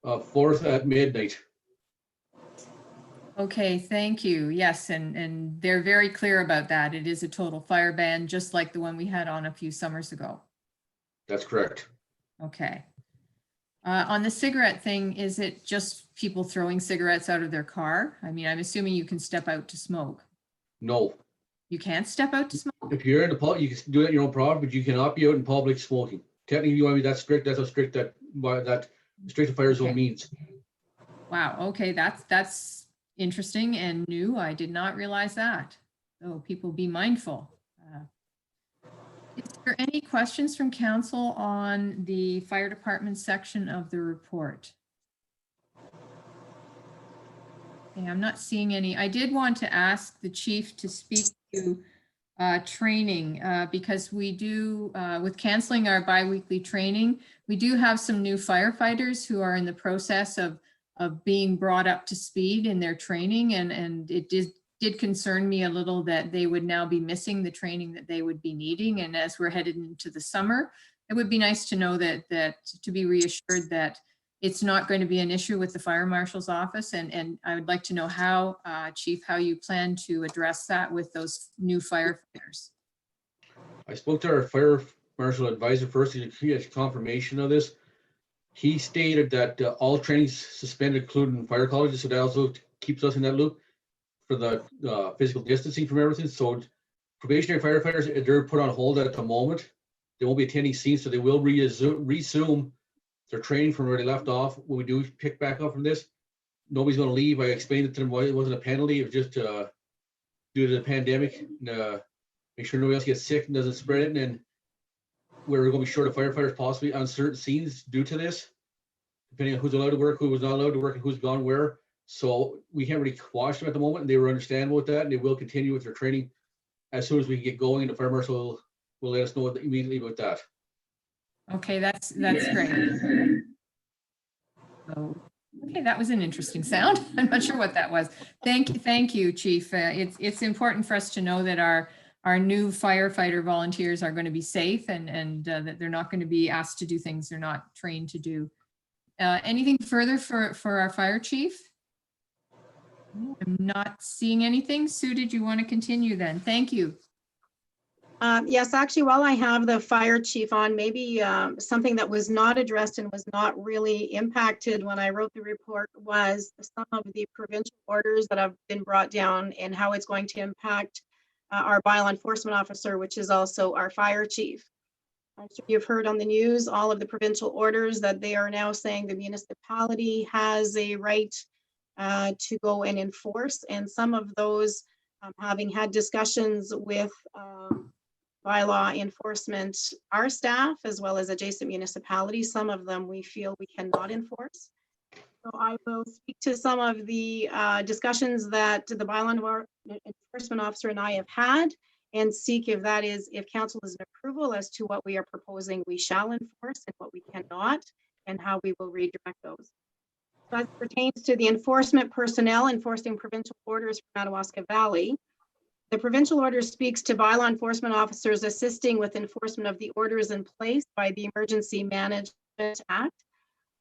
4th at midnight.
Okay, thank you. Yes, and they're very clear about that. It is a total fire ban, just like the one we had on a few summers ago.
That's correct.
Okay. On the cigarette thing, is it just people throwing cigarettes out of their car? I mean, I'm assuming you can step out to smoke.
No.
You can't step out to smoke?
If you're in the public, you can do it at your own property, but you cannot be out in public smoking. Technically, you want to be that strict. That's how strict that restricted fire zone means.
Wow. Okay, that's interesting and new. I did not realize that. So people be mindful. Is there any questions from council on the fire department section of the report? Okay, I'm not seeing any. I did want to ask the chief to speak to training because we do, with canceling our bi-weekly training, we do have some new firefighters who are in the process of being brought up to speed in their training, and it did concern me a little that they would now be missing the training that they would be needing. And as we're headed into the summer, it would be nice to know that to be reassured that it's not going to be an issue with the fire marshal's office. And I would like to know how, Chief, how you plan to address that with those new firefighters.
I spoke to our fire marshal advisor first. He had confirmation of this. He stated that all trainings suspended, including fire colleges, so that also keeps us in that loop for the physical distancing from everything. So probationary firefighters, they're put on hold at the moment. They won't be attending scenes, so they will resume their training from where they left off when we do pick back up from this. Nobody's going to leave. I explained it to them why it wasn't a penalty. It was just due to the pandemic. Make sure nobody else gets sick and doesn't spread it. And then we're going to be short of firefighters possibly on certain scenes due to this, depending on who's allowed to work, who was not allowed to work, and who's gone where. So we can't really quash them at the moment, and they were understandable with that, and they will continue with their training as soon as we can get going. The fire marshal will let us know immediately about that.
Okay, that's great. So, okay, that was an interesting sound. I'm not sure what that was. Thank you, Chief. It's important for us to know that our new firefighter volunteers are going to be safe and that they're not going to be asked to do things they're not trained to do. Anything further for our fire chief? I'm not seeing anything. Sue, did you want to continue then? Thank you.
Yes, actually, while I have the fire chief on, maybe something that was not addressed and was not really impacted when I wrote the report was some of the provincial orders that have been brought down and how it's going to impact our bylaw enforcement officer, which is also our fire chief. I'm sure you've heard on the news, all of the provincial orders that they are now saying the municipality has a right to go and enforce. And some of those, having had discussions with bylaw enforcement, our staff, as well as adjacent municipalities, some of them we feel we cannot enforce. So I will speak to some of the discussions that the bylaw enforcement officer and I have had and seek if council is in approval as to what we are proposing we shall enforce and what we cannot, and how we will redirect those. So as it pertains to the enforcement personnel enforcing provincial orders for Madawaska Valley, the provincial order speaks to bylaw enforcement officers assisting with enforcement of the orders in place by the Emergency Management Act.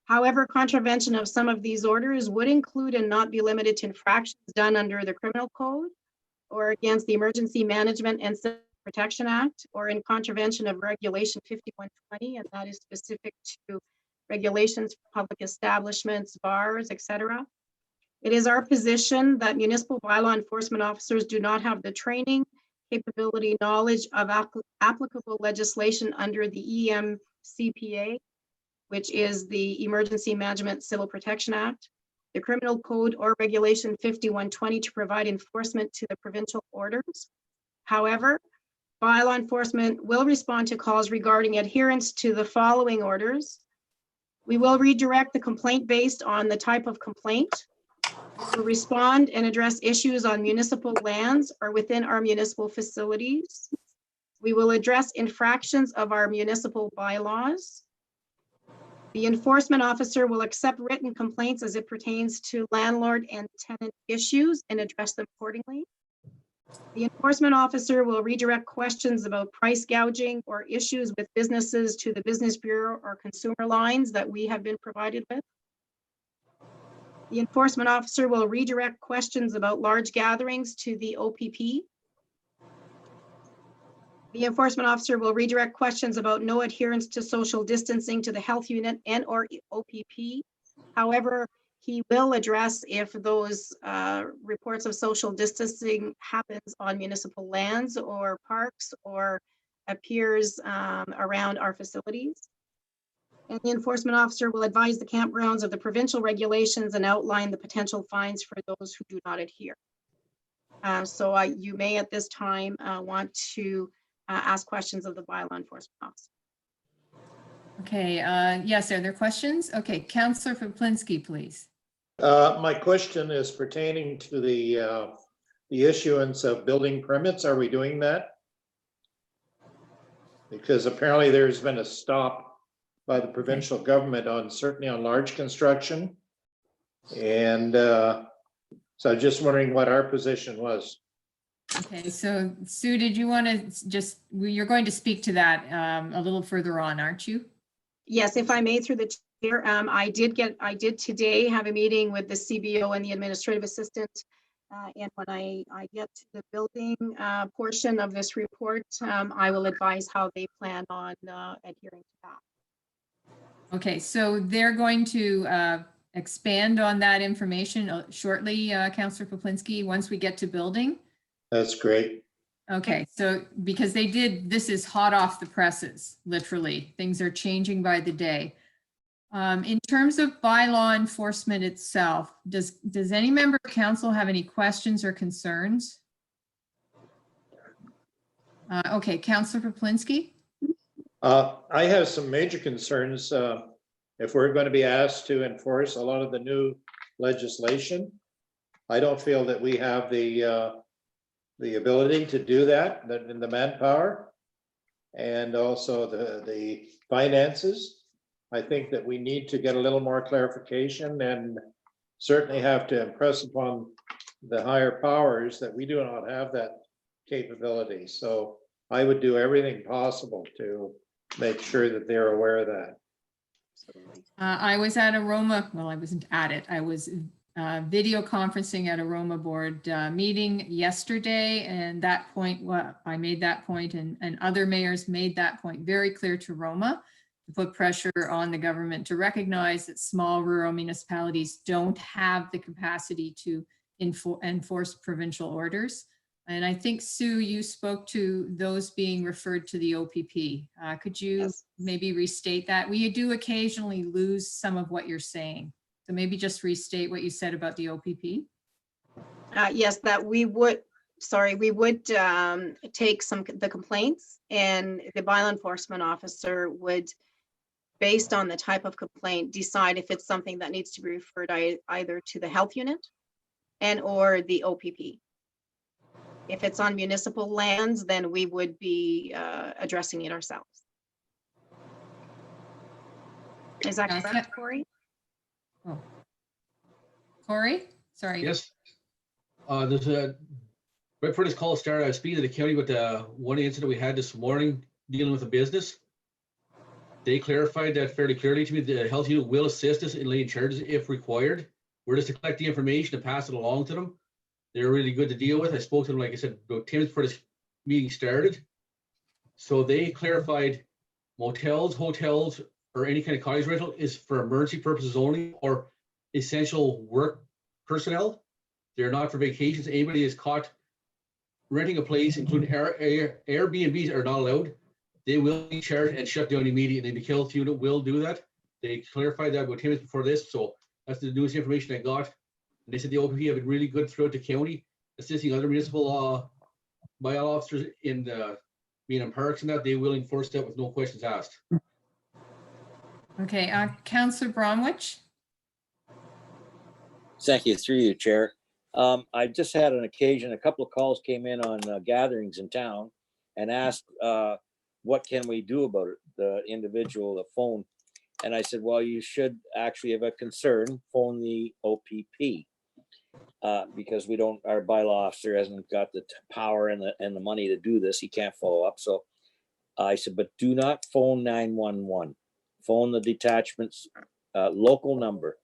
However, contravention of some of these orders would include and not be limited to infractions done under the Criminal Code or against the Emergency Management and Civil Protection Act, or in contravention of Regulation 5120, and that is specific to regulations for public establishments, bars, etc. It is our position that municipal bylaw enforcement officers do not have the training, capability, knowledge of applicable legislation under the EMCPA, which is the Emergency Management Civil Protection Act, the Criminal Code, or Regulation 5120 to provide enforcement to the provincial orders. However, bylaw enforcement will respond to calls regarding adherence to the following orders. We will redirect the complaint based on the type of complaint. We will respond and address issues on municipal lands or within our municipal facilities. We will address infractions of our municipal bylaws. The enforcement officer will accept written complaints as it pertains to landlord and tenant issues and address them accordingly. The enforcement officer will redirect questions about price gouging or issues with businesses to the Business Bureau or consumer lines that we have been provided with. The enforcement officer will redirect questions about large gatherings to the OPP. The enforcement officer will redirect questions about no adherence to social distancing to the health unit and or OPP. However, he will address if those reports of social distancing happens on municipal lands or parks or appears around our facilities. And the enforcement officer will advise the campgrounds of the provincial regulations and outline the potential fines for those who do not adhere. So you may at this time want to ask questions of the bylaw enforcement officer.
Okay, yes, are there questions? Okay, Councillor Faplinski, please.
My question is pertaining to the issuance of building permits. Are we doing that? Because apparently there's been a stop by the provincial government on certainly on large construction. And so I'm just wondering what our position was.
Okay, so Sue, did you want to you're going to speak to that a little further on, aren't you?
Yes, if I may, through the Here, I did today have a meeting with the CBO and the administrative assistant. And when I get to the building portion of this report, I will advise how they plan on adhering to that.
Okay, so they're going to expand on that information shortly, Councillor Poplinski, once we get to building.
That's great.
Okay, so because this is hot off the presses, literally. Things are changing by the day. In terms of bylaw enforcement itself, does any member of council have any questions or concerns? Okay, Councillor Poplinski?
I have some major concerns. If we're going to be asked to enforce a lot of the new legislation, I don't feel that we have the ability to do that, the manpower, and also the finances. I think that we need to get a little more clarification and certainly have to impress upon the higher powers that we do not have that capability. So I would do everything possible to make sure that they're aware of that.
I was at Aroma, well, I wasn't at it. I was video conferencing at Aroma board meeting yesterday, and that point, I made that point, and other mayors made that point very clear to Roma, to put pressure on the government to recognize that small rural municipalities don't have the capacity to enforce provincial orders. And I think, Sue, you spoke to those being referred to the OPP. Could you maybe restate that? We do occasionally lose some of what you're saying. So maybe just restate what you said about the OPP.
Yes, that we would take the complaints, and the bylaw enforcement officer would, based on the type of complaint, decide if it's something that needs to be referred either to the health unit and or the OPP. If it's on municipal lands, then we would be addressing it ourselves. Is that correct, Corey?
Oh. Corey, sorry.
Yes. There's right before this call started, I was speaking to the county about one incident we had this morning dealing with a business. They clarified that fairly clearly to me. The health unit will assist us in laying charges if required. We're just to collect the information and pass it along to them. They're really good to deal with. I spoke to them, like I said, about 10 minutes before this meeting started. So they clarified motels, hotels, or any kind of cottage rental is for emergency purposes only, or essential work personnel. They're not for vacations. Anybody is caught renting a place, including Airbnbs, are not allowed. They will be charged and shut down immediately. The health unit will do that. They clarified that about 10 minutes before this. So that's the newest information I got. And they said the OPP have been really good throughout the county, assisting other municipal bylaw officers in being in parks and that. They will enforce that with no questions asked.
Okay, Councillor Bromwich.
Thank you, through you, Chair. I just had an occasion, a couple of calls came in on gatherings in town and asked, what can we do about it? The individual, the phone. And I said, well, you should actually have a concern, phone the OPP. Because we don't, our bylaw officer hasn't got the power and the money to do this. He can't follow up. So I said, but do not phone 911. Phone the detachment's local number.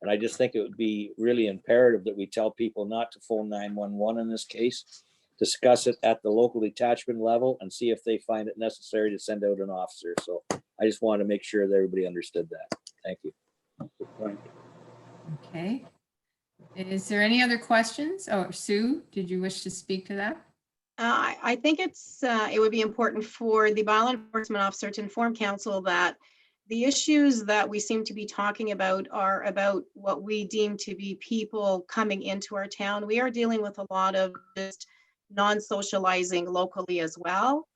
And I just think it would be really imperative that we tell people not to phone 911 in this case. Discuss it at the local detachment level and see if they find it necessary to send out an officer. So I just wanted to make sure that everybody understood that. Thank you.
Okay. Is there any other questions? Oh, Sue, did you wish to speak to that?
I think it would be important for the bylaw enforcement officer to inform council that the issues that we seem to be talking about are about what we deem to be people coming into our town. We are dealing with a lot of just non-socializing locally as well.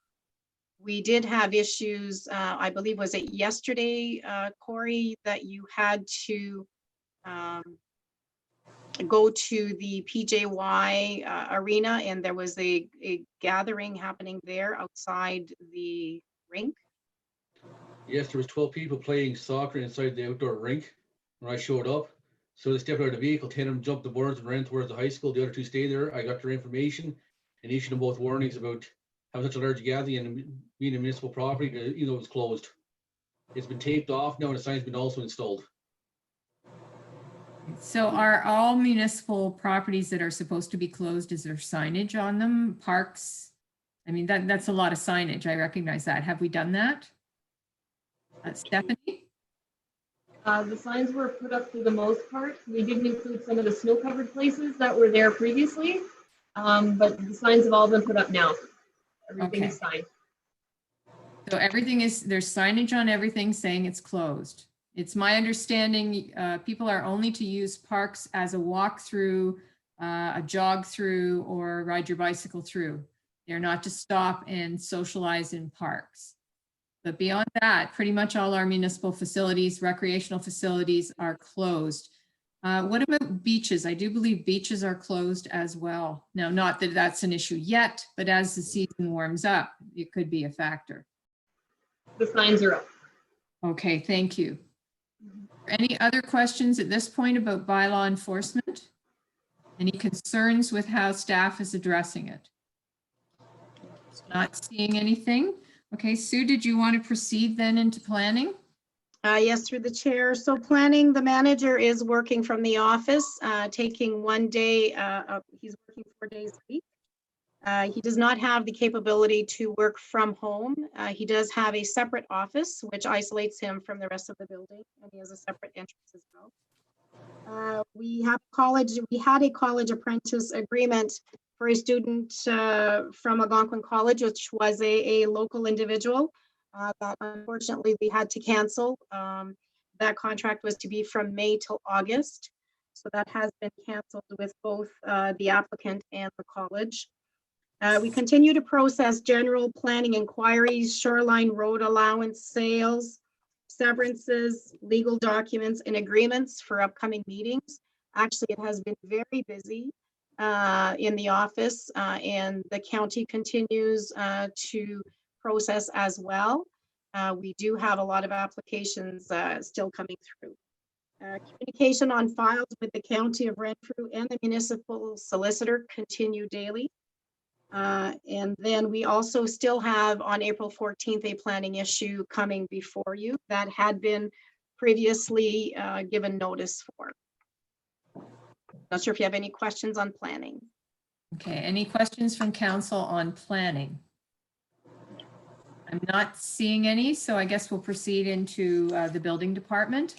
We did have issues, I believe, was it yesterday, Corey, that you had to go to the PJY arena, and there was a gathering happening there outside the rink.
Yes, there was 12 people playing soccer inside the outdoor rink when I showed up. So they stepped out of the vehicle, 10 of them jumped the boards and ran towards the high school. The other two stayed there. I got their information and issued them both warnings about having such a large gathering and being a municipal property, it was closed. It's been taped off now and the sign's been also installed.
So are all municipal properties that are supposed to be closed, is there signage on them? Parks? I mean, that's a lot of signage. I recognize that. Have we done that? Stephanie?
The signs were put up for the most part. We didn't include some of the snow-covered places that were there previously. But the signs have all been put up now. Everything is signed.
So everything is, there's signage on everything saying it's closed. It's my understanding, people are only to use parks as a walk through, a jog through, or ride your bicycle through. They're not to stop and socialize in parks. But beyond that, pretty much all our municipal facilities, recreational facilities are closed. What about beaches? I do believe beaches are closed as well. Now, not that that's an issue yet, but as the season warms up, it could be a factor.
The signs are up.
Okay, thank you. Any other questions at this point about bylaw enforcement? Any concerns with how staff is addressing it? Not seeing anything. Okay, Sue, did you want to proceed then into planning?
Yes, through the chair. So planning, the manager is working from the office, taking one day, he's working 4 days a week. He does not have the capability to work from home. He does have a separate office, which isolates him from the rest of the building, and he has a separate entrance as well. We had a college apprentice agreement for a student from Algonquin College, which was a local individual that unfortunately we had to cancel. That contract was to be from May till August. So that has been canceled with both the applicant and the college. We continue to process general planning inquiries, shoreline road allowance sales, severances, legal documents, and agreements for upcoming meetings. Actually, it has been very busy in the office, and the county continues to process as well. We do have a lot of applications still coming through. Communication on files with the County of Renfrew and the municipal solicitor continue daily. And then we also still have on April 14th a planning issue coming before you that had been previously given notice for. Not sure if you have any questions on planning.
Okay, any questions from council on planning? I'm not seeing any, so I guess we'll proceed into the building department.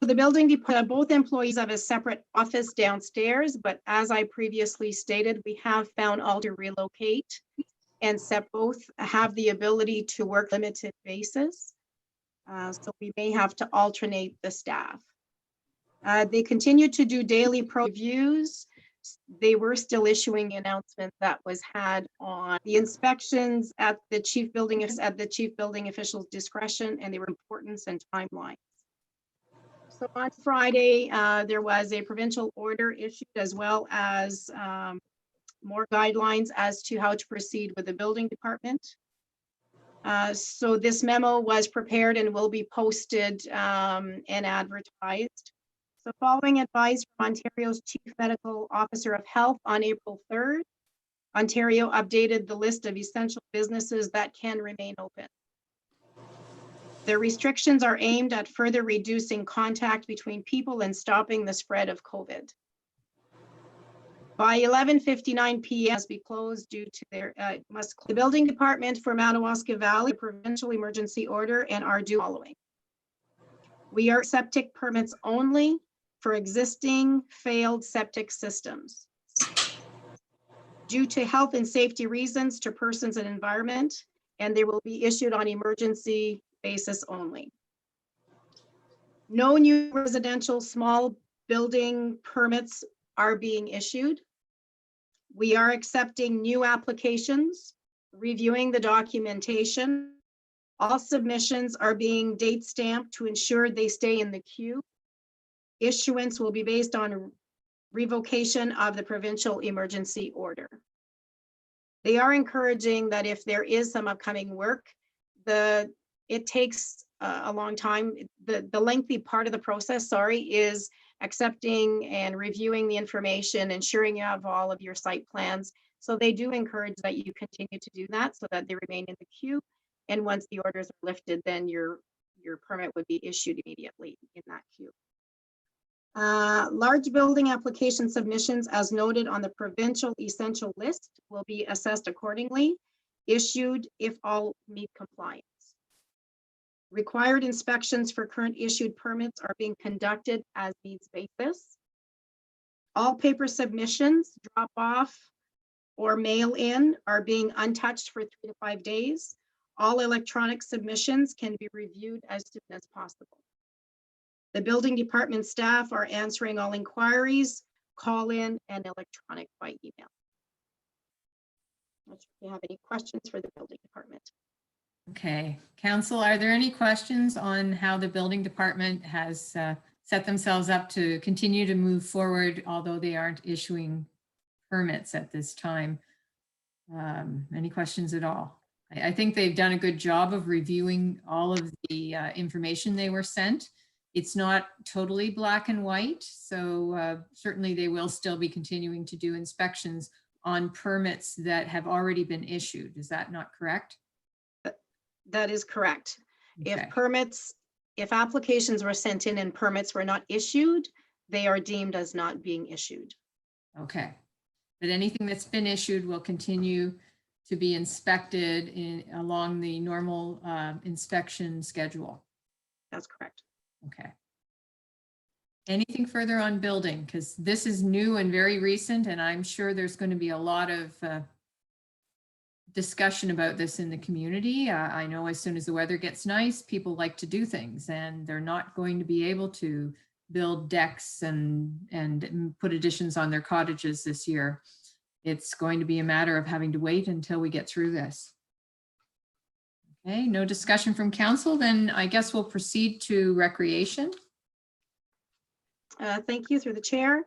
The building department, both employees have a separate office downstairs, but as I previously stated, we have found all to relocate, and both have the ability to work limited basis. So we may have to alternate the staff. They continue to do daily reviews. They were still issuing an announcement that was had on the inspections at the chief building official's discretion, and their importance and timeline. So on Friday, there was a provincial order issued, as well as more guidelines as to how to proceed with the building department. So this memo was prepared and will be posted and advertised. So following advice from Ontario's Chief Medical Officer of Health on April 3rd, Ontario updated the list of essential businesses that can remain open. The restrictions are aimed at further reducing contact between people and stopping the spread of COVID. By 11:59 p.m. must be closed due to the building department for Madawaska Valley provincial emergency order and are due following. We are septic permits only for existing failed septic systems. Due to health and safety reasons to persons and environment, and they will be issued on emergency basis only. No new residential small building permits are being issued. We are accepting new applications, reviewing the documentation. All submissions are being date stamped to ensure they stay in the queue. Issuance will be based on revocation of the provincial emergency order. They are encouraging that if there is some upcoming work, it takes a long time. The lengthy part of the process, is accepting and reviewing the information, ensuring you have all of your site plans. So they do encourage that you continue to do that so that they remain in the queue. And once the orders are lifted, then you're your permit would be issued immediately in that queue. Large building application submissions, as noted on the provincial essential list, will be assessed accordingly, issued if all meet compliance. Required inspections for current issued permits are being conducted as needs basis. All paper submissions, drop off or mail in, are being untouched for 3 to 5 days. All electronic submissions can be reviewed as soon as possible. The building department staff are answering all inquiries, call in and electronic by email. Not sure if you have any questions for the building department.
Okay, council, are there any questions on how the building department has set themselves up to continue to move forward, although they aren't issuing permits at this time? Any questions at all? I think they've done a good job of reviewing all of the information they were sent. It's not totally black and white, so certainly they will still be continuing to do inspections on permits that have already been issued. Is that not correct?
That is correct.
Okay.
If applications were sent in and permits were not issued, they are deemed as not being issued.
Okay, but anything that's been issued will continue to be inspected along the normal inspection schedule.
That's correct.
Okay. Anything further on building? Because this is new and very recent, and I'm sure there's going to be a lot of discussion about this in the community. I know as soon as the weather gets nice, people like to do things, and they're not going to be able to build decks and put additions on their cottages this year. It's going to be a matter of having to wait until we get through this. Okay, no discussion from council, then I guess we'll proceed to recreation.
Thank you through the chair.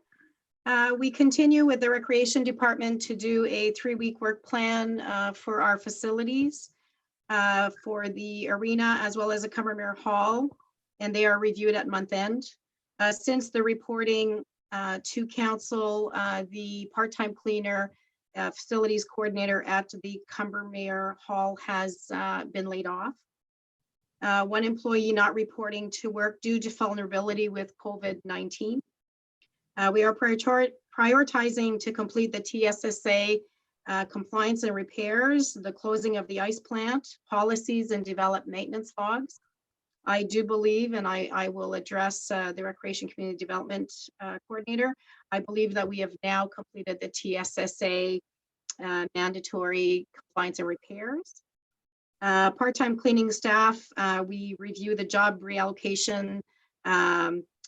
We continue with the recreation department to do a 3-week work plan for our facilities for the arena as well as a Cumbermere Hall, and they are reviewed at month end. Since the reporting to council, the part-time cleaner, facilities coordinator at the Cumbermere Hall has been laid off. One employee not reporting to work due to vulnerability with COVID-19. We are prioritizing to complete the TSSA compliance and repairs, the closing of the ice plant, policies, and develop maintenance logs. I do believe, and I will address the Recreation Community Development Coordinator, I believe that we have now completed the TSSA mandatory compliance and repairs. Part-time cleaning staff, we review the job reallocation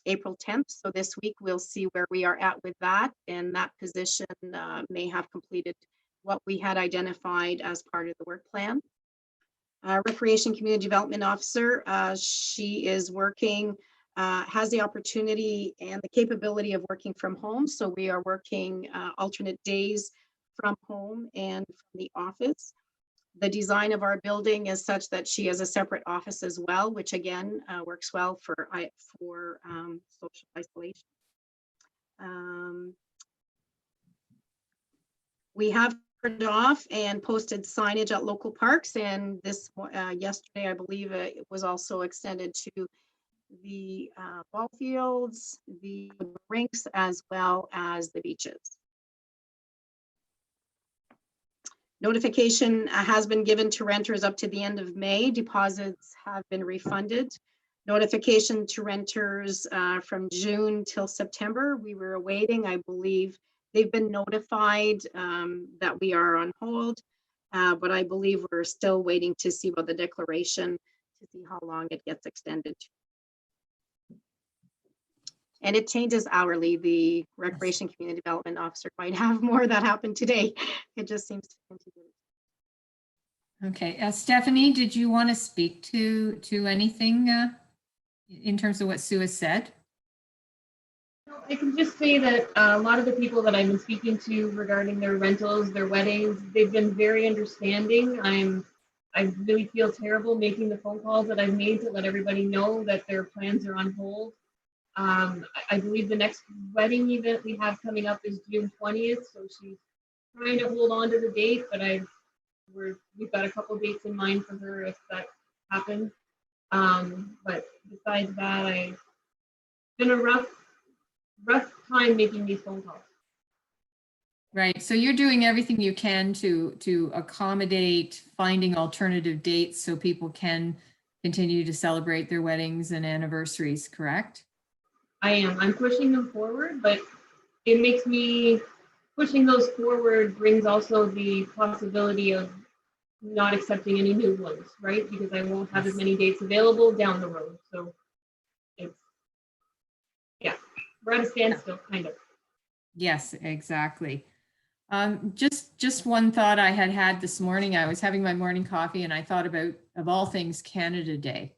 April 10th. So this week we'll see where we are at with that, and that position may have completed what we had identified as part of the work plan. Recreation Community Development Officer, she is working, has the opportunity and the capability of working from home. So we are working alternate days from home and from the office. The design of our building is such that she has a separate office as well, which again works well for social isolation. We have turned off and posted signage at local parks, and this yesterday, I believe it was also extended to the ball fields, the rinks, as well as the beaches. Notification has been given to renters up to the end of May. Deposits have been refunded. Notification to renters from June till September. We were awaiting, I believe they've been notified that we are on hold, but I believe we're still waiting to see about the declaration to see how long it gets extended. And it changes hourly. The Recreation Community Development Officer might have more that happened today. It just seems to continue.
Okay, Stephanie, did you want to speak to anything in terms of what Sue has said?
I can just say that a lot of the people that I've been speaking to regarding their rentals, their weddings, they've been very understanding. I really feel terrible making the phone calls that I've made to let everybody know that their plans are on hold. I believe the next wedding event we have coming up is June 20th, so she's trying to hold on to the date, but we've got a couple dates in mind for her if that happens. But besides that, it's been a rough time making these phone calls.
Right, so you're doing everything you can to accommodate finding alternative dates so people can continue to celebrate their weddings and anniversaries, correct?
I'm pushing them forward, but it makes me, pushing those forward brings also the possibility of not accepting any new ones, right? Because I won't have as many dates available down the road. So it's, yeah, we're at a standstill, kind of.
Yes, exactly. Just one thought I had this morning. I was having my morning coffee and I thought about, of all things, Canada Day.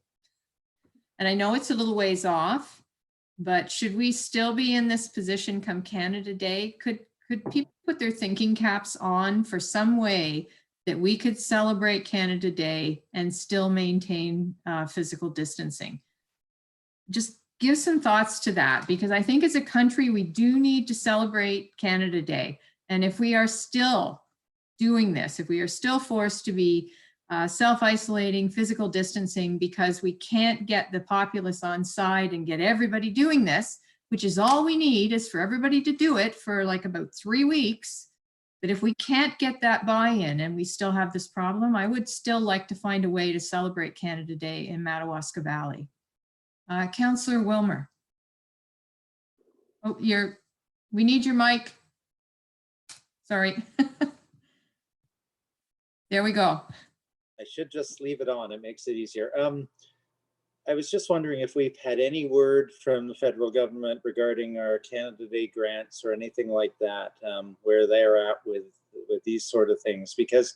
And I know it's a little ways off, but should we still be in this position come Canada Day? Could people put their thinking caps on for some way that we could celebrate Canada Day and still maintain physical distancing? Just give some thoughts to that, because I think as a country, we do need to celebrate Canada Day. And if we are still doing this, if we are still forced to be self-isolating, physical distancing, because we can't get the populace on side and get everybody doing this, which is all we need is for everybody to do it for like about 3 weeks. But if we can't get that buy-in and we still have this problem, I would still like to find a way to celebrate Canada Day in Madawaska Valley. Councillor Wilmer. Oh, we need your mic. Sorry. There we go.
I should just leave it on. It makes it easier. I was just wondering if we've had any word from the federal government regarding our Canada Day grants or anything like that, where they're at with these sort of things. Because,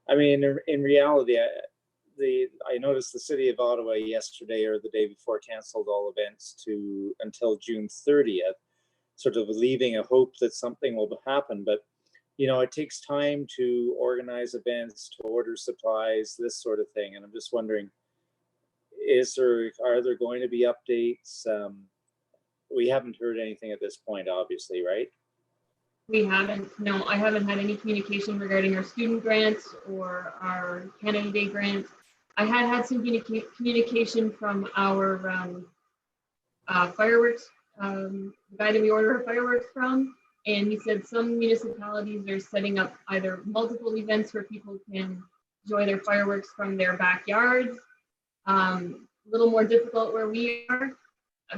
I mean, in reality, I noticed the city of Ottawa yesterday or the day before canceled all events until June 30th, sort of leaving a hope that something will happen. But you know, it takes time to organize events, to order supplies, this sort of thing. And I'm just wondering, are there going to be updates? We haven't heard anything at this point, obviously, right?
We haven't, no, I haven't had any communication regarding our student grants or our Canada Day grants. I had some communication from our fireworks, the guy that we order our fireworks from. And he said some municipalities are setting up either multiple events where people can enjoy their fireworks from their backyards. A little more difficult where we are.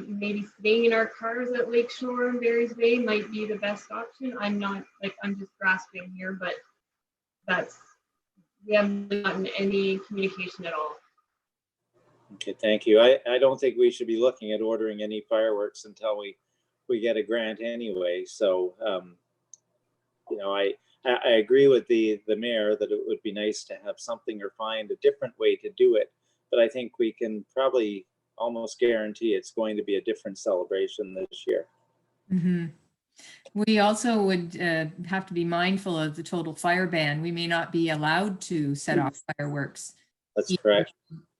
Maybe staying in our cars at Lakeshore and Barry's Bay might be the best option. I'm just grasping here, but we haven't gotten any communication at all.
Okay, thank you. I don't think we should be looking at ordering any fireworks until we get a grant anyway. So, you know, I agree with the mayor that it would be nice to have something or find a different way to do it. But I think we can probably almost guarantee it's going to be a different celebration this year.
Mm-hmm. We also would have to be mindful of the total fire ban. We may not be allowed to set off fireworks.
That's correct.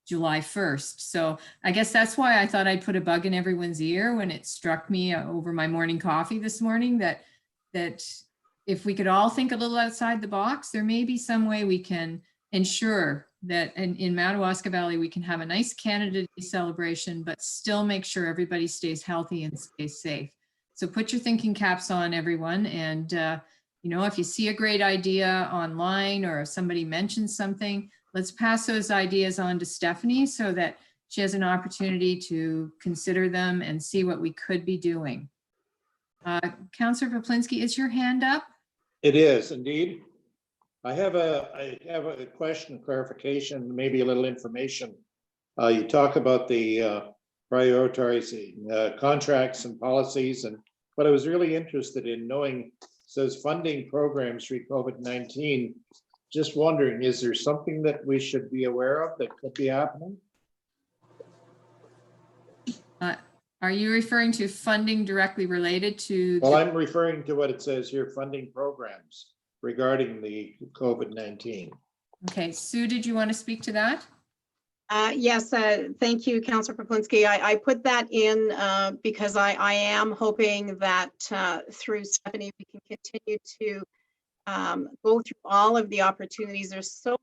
July 1st. So I guess that's why I thought I'd put a bug in everyone's ear when it struck me over my morning coffee this morning that if we could all think a little outside the box, there may be some way we can ensure that in Madawaska Valley, we can have a nice Canada Day celebration, but still make sure everybody stays healthy and stays safe. So put your thinking caps on, everyone. And, you know, if you see a great idea online or if somebody mentions something, let's pass those ideas on to Stephanie so that she has an opportunity to consider them and see what we could be doing. Councillor Poplinski, is your hand up?
It is indeed. I have a question, clarification, maybe a little information. You talk about the prioritizing contracts and policies, and what I was really interested in knowing says funding programs through COVID-19. Just wondering, is there something that we should be aware of that could be happening?
Are you referring to funding directly related to?
Well, I'm referring to what it says here, funding programs regarding the COVID-19.
Okay, Sue, did you want to speak to that?
Yes, thank you, Councillor Poplinski. I put that in because I am hoping that through Stephanie, we can continue to go through all of the opportunities. There's so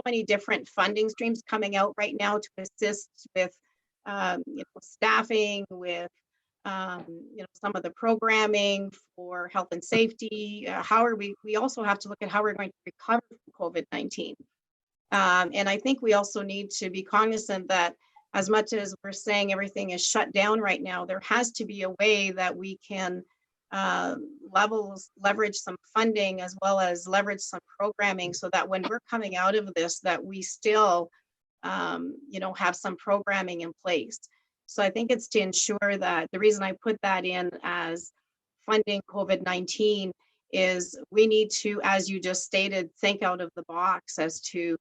many different funding streams coming out right now to assist with staffing, with some of the programming for health and safety. We also have to look at how we're going to recover from COVID-19. And I think we also need to be cognizant that as much as we're saying everything is shut down right now, there has to be a way that we can leverage some funding as well as leverage some programming so that when we're coming out of this, that we still have some programming in place. So I think it's to ensure that the reason I put that in as funding COVID-19 is we need to, as you just stated, think out of the box as to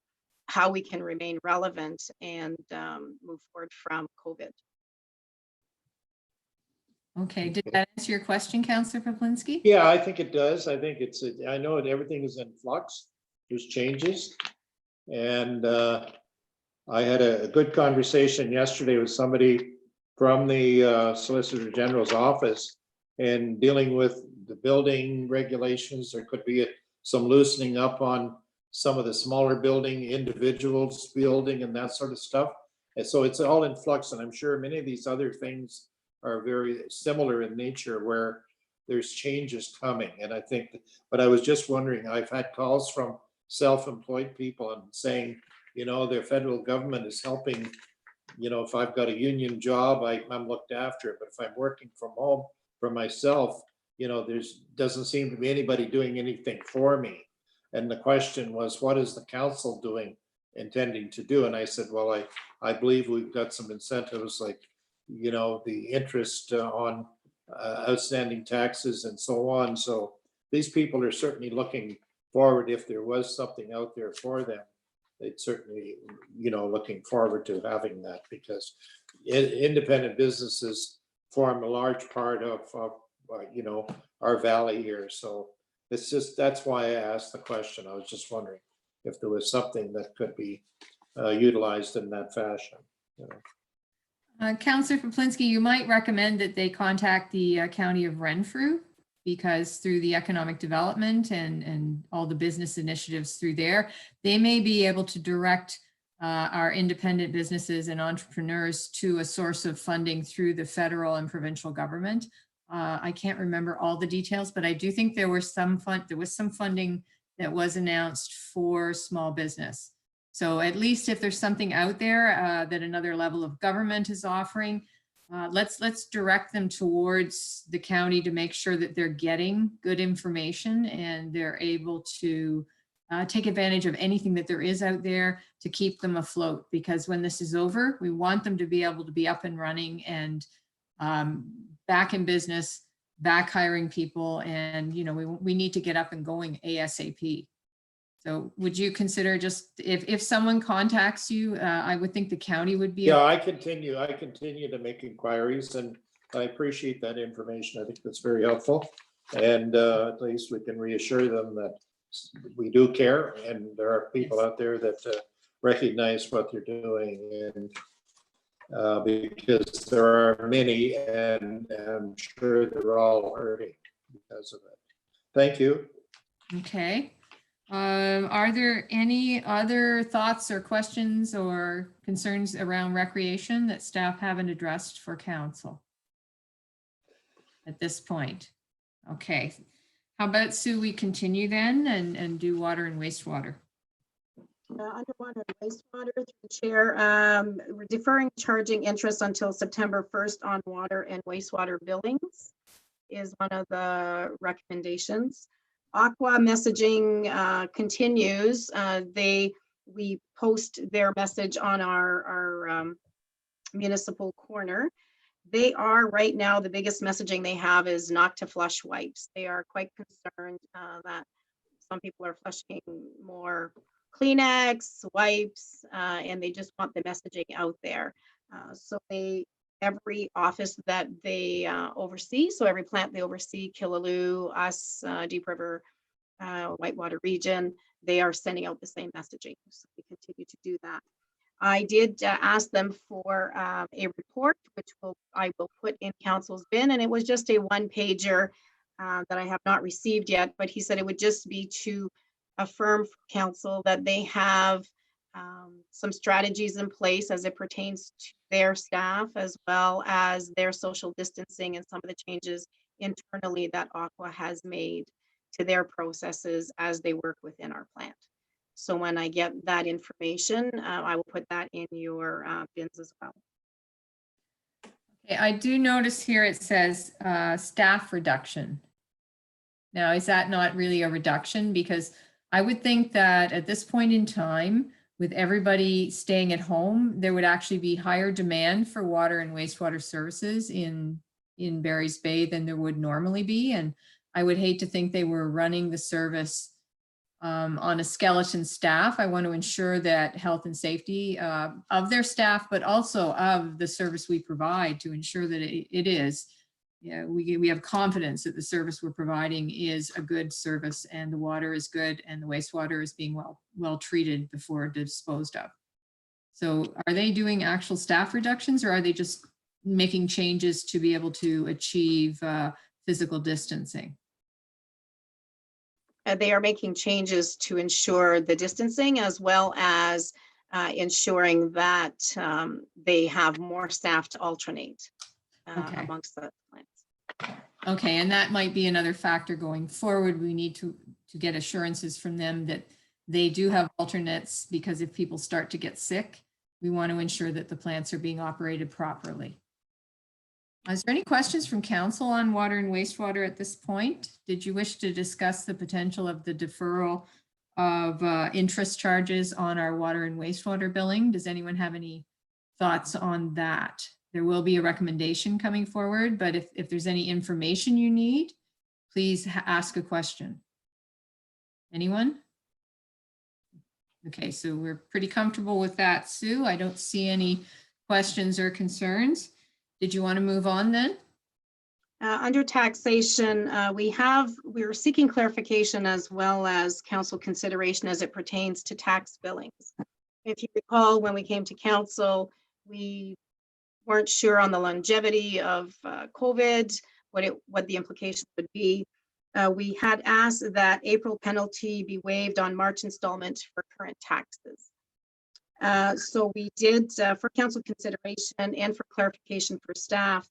how we can remain relevant and move forward from COVID.
Okay, did that answer your question, Councillor Poplinsky?
Yeah, I think it does. I think I know everything is in flux. There's changes. And I had a good conversation yesterday with somebody from the Solicitor General's office and dealing with the building regulations. There could be some loosening up on some of the smaller building, individuals building and that sort of stuff. And so it's all in flux. And I'm sure many of these other things are very similar in nature where there's changes coming. And I think, but I was just wondering, I've had calls from self-employed people and saying, their federal government is helping, if I've got a union job, I'm looked after. But if I'm working from home for myself, there's doesn't seem to be anybody doing anything for me. And the question was, what is the council intending to do? And I said, well, I believe we've got some incentives like, the interest on outstanding taxes and so on. So these people are certainly looking forward. If there was something out there for them, they'd certainly, looking forward to having that, because independent businesses form a large part of our valley here. So that's why I asked the question. I was just wondering if there was something that could be utilized in that fashion.
Councillor Poplinsky, you might recommend that they contact the County of Renfrew, because through the economic development and all the business initiatives through there, they may be able to direct our independent businesses and entrepreneurs to a source of funding through the federal and provincial government. I can't remember all the details, but I do think there was some funding that was announced for small business. So at least if there's something out there that another level of government is offering, let's direct them towards the county to make sure that they're getting good information and they're able to take advantage of anything that there is out there to keep them afloat. Because when this is over, we want them to be able to be up and running and back in business, back hiring people, and we need to get up and going ASAP. So would you consider just if someone contacts you, I would think the county would be.
Yeah, I continue to make inquiries, and I appreciate that information. I think that's very helpful. And at least we can reassure them that we do care, and there are people out there that recognize what they're doing. And because there are many, and I'm sure they're all hurting because of it. Thank you.
Okay. Are there any other thoughts or questions or concerns around recreation that staff haven't addressed for council at this point? Okay. How about, Sue, we continue then and do water and wastewater?
Underwater and wastewater, through the chair, we're deferring charging interest until September 1st on water and wastewater billings is one of the recommendations. Aqua messaging continues. We post their message on our municipal corner. They are right now, the biggest messaging they have is not to flush wipes. They are quite concerned that some people are flushing more Kleenex, wipes, and they just want the messaging out there. So every office that they oversee, so every plant they oversee, Killaloe, us, Deep River, Whitewater region, they are sending out the same messaging. So we continue to do that. I did ask them for a report, which I will put in council's bin, and it was just a one-pager that I have not received yet, but he said it would just be to affirm for council that they have some strategies in place as it pertains to their staff, as well as their social distancing and some of the changes internally that Aqua has made to their processes as they work within our plant. So when I get that information, I will put that in your bins as well.
Okay, I do notice here it says staff reduction. Now, is that not really a reduction? Because I would think that at this point in time, with everybody staying at home, there would actually be higher demand for water and wastewater services in Barry's Bay than there would normally be. And I would hate to think they were running the service on a skeleton staff. I want to ensure that health and safety of their staff, but also of the service we provide, to ensure that it is. Yeah, we have confidence that the service we're providing is a good service, and the water is good, and the wastewater is being well treated before disposed of. So are they doing actual staff reductions, or are they just making changes to be able to achieve physical distancing?
They are making changes to ensure the distancing, as well as ensuring that they have more staff to alternate
Okay.
amongst the plants.
Okay, and that might be another factor going forward. We need to get assurances from them that they do have alternates, because if people start to get sick, we want to ensure that the plants are being operated properly. Is there any questions from council on water and wastewater at this point? Did you wish to discuss the potential of the deferral of interest charges on our water and wastewater billing? Does anyone have any thoughts on that? There will be a recommendation coming forward, but if there's any information you need, please ask a question. Anyone? Okay, so we're pretty comfortable with that, Sue. I don't see any questions or concerns. Did you want to move on then?
Under taxation, we're seeking clarification as well as council consideration as it pertains to tax billings. If you recall, when we came to council, we weren't sure on the longevity of COVID, what the implications would be. We had asked that April penalty be waived on March installment for current taxes. So we did, for council consideration and for clarification for staff,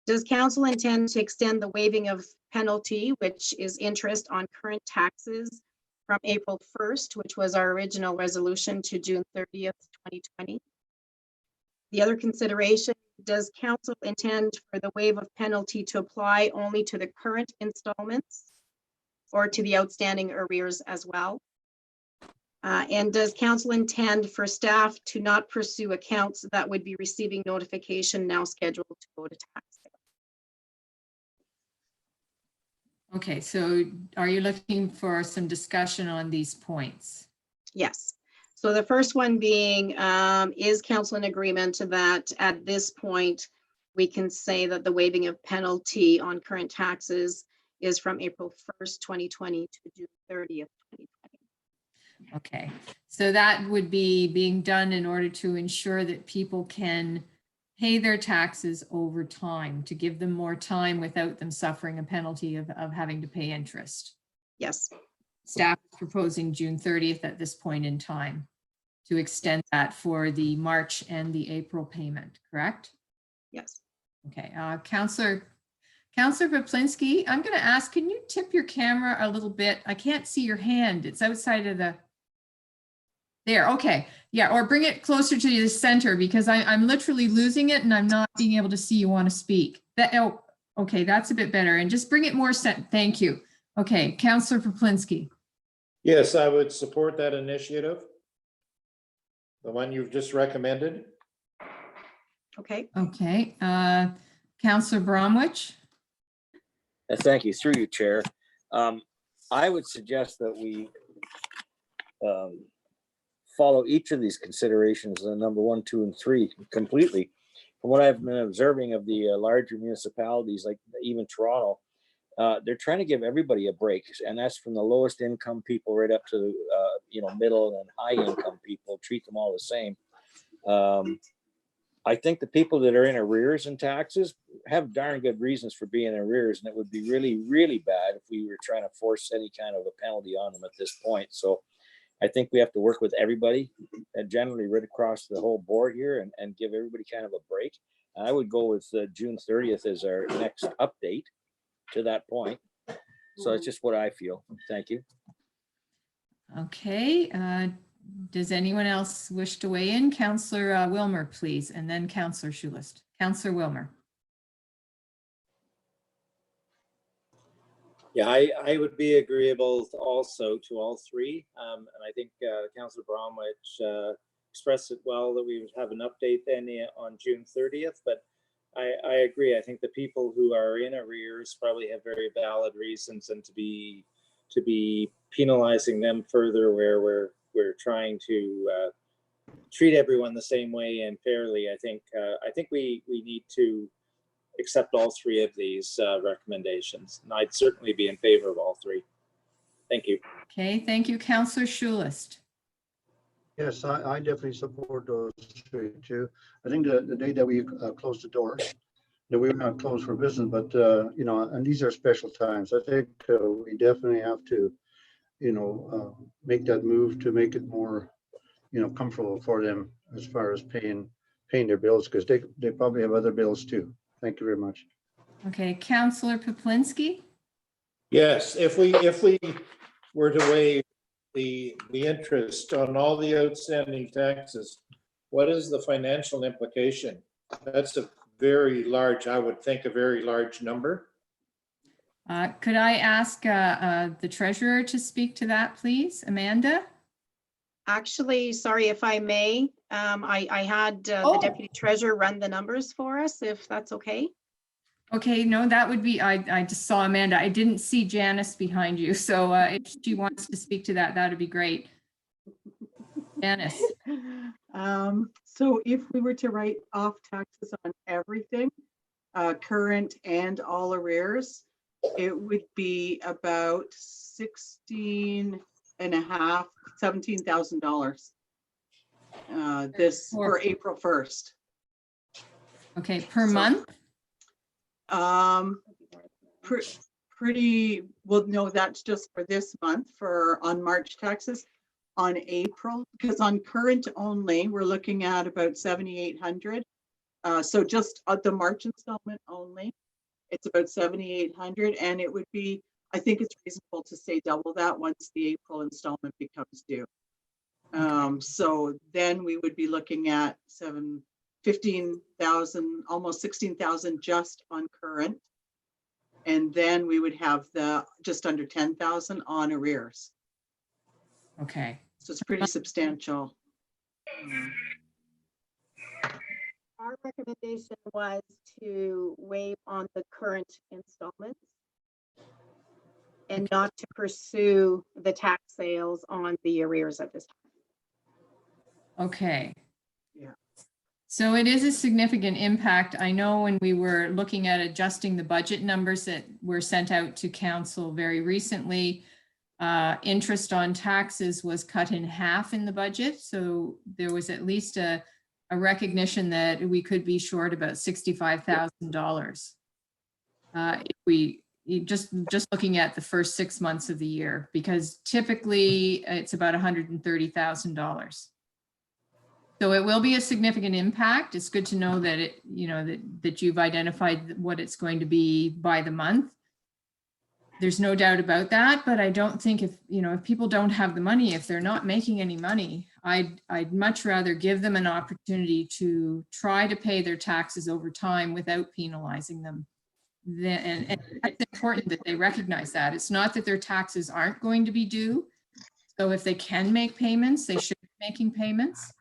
does council intend to extend the waiving of penalty, which is interest on current taxes, from April 1st, which was our original resolution, to June 30th, 2020? The other consideration, does council intend for the waive of penalty to apply only to the current installments or to the outstanding arrears as well? And does council intend for staff to not pursue accounts that would be receiving notification now scheduled to go to tax sale?
Okay, so are you looking for some discussion on these points?
Yes. So the first one being, is council in agreement that at this point, we can say that the waiving of penalty on current taxes is from April 1st, 2020 to June 30th, 2020?
Okay, so that would be being done in order to ensure that people can pay their taxes over time, to give them more time without them suffering a penalty of having to pay interest.
Yes.
Staff is proposing June 30th at this point in time to extend that for the March and the April payment, correct?
Yes.
Okay, Councillor Poplinski, I'm going to ask, can you tip your camera a little bit? I can't see your hand. It's outside of the... There, okay. Yeah, or bring it closer to the center, because I'm literally losing it and I'm not being able to see you want to speak. Oh, okay, that's a bit better. And just bring it more set. Thank you. Okay, Councillor Poplinski.
Yes, I would support that initiative. The one you've just recommended.
Okay.
Okay, Councillor Bromwich.
Thank you, through you, Chair. I would suggest that we follow each of these considerations, number 1, 2, and 3 completely. From what I've been observing of the larger municipalities, like even Toronto, they're trying to give everybody a break, and that's from the lowest income people right up to middle and high income people. Treat them all the same. I think the people that are in arrears in taxes have darn good reasons for being in arrears, and it would be really, really bad if we were trying to force any kind of a penalty on them at this point. So I think we have to work with everybody and generally right across the whole board here and give everybody kind of a break. I would go with June 30th as our next update to that point. So it's just what I feel. Thank you.
Okay, does anyone else wish to weigh in? Councillor Wilmer, please, and then Councillor Schulist. Councillor Wilmer.
Yeah, I would be agreeable also to all three. And I think Councillor Bromwich expressed it well that we would have an update then on June 30th. But I agree. I think the people who are in arrears probably have very valid reasons, and to be penalizing them further where we're trying to treat everyone the same way and fairly. I think we need to accept all three of these recommendations. And I'd certainly be in favor of all three. Thank you.
Okay, thank you, Councillor Schulist.
Yes, I definitely support those three too. I think the day that we close the doors, that we're not closed for business, but you know, and these are special times. I think we definitely have to, you know, make that move to make it more, you know, comfortable for them as far as paying their bills, because they probably have other bills too. Thank you very much.
Okay, Councillor Poplinski.
Yes, if we were to waive the interest on all the outstanding taxes, what is the financial implication? That's a very large, I would think, a very large number.
Could I ask the treasurer to speak to that, please? Amanda?
Actually, sorry if I may, I had the deputy treasurer run the numbers for us, if that's okay.
Okay, no, that would be, I just saw Amanda. I didn't see Janice behind you. So if she wants to speak to that, that'd be great. Janice.
So if we were to write off taxes on everything, current and all arrears, it would be about $17,000 this for April 1st.
Okay, per month?
Pretty well, no, that's just for this month on March taxes. On April, because on current only, we're looking at about 7,800. So just the March installment only, it's about 7,800, and it would be, I think it's reasonable to say double that once the April installment becomes due. So then we would be looking at 15,000, almost 16,000 just on current. And then we would have the just under 10,000 on arrears.
Okay.
So it's pretty substantial.
Our recommendation was to waive on the current installments and not to pursue the tax sales on the arrears at this time.
Okay.
Yeah.
So it is a significant impact. I know when we were looking at adjusting the budget numbers that were sent out to council very recently, interest on taxes was cut in half in the budget. So there was at least a recognition that we could be short about $65,000. If we just looking at the first 6 months of the year, because typically it's about $130,000. So it will be a significant impact. It's good to know that it, you know, that you've identified what it's going to be by the month. There's no doubt about that, but I don't think if people don't have the money, if they're not making any money, I'd much rather give them an opportunity to try to pay their taxes over time without penalizing them. And it's important that they recognize that. It's not that their taxes aren't going to be due. So if they can make payments, they should be making payments.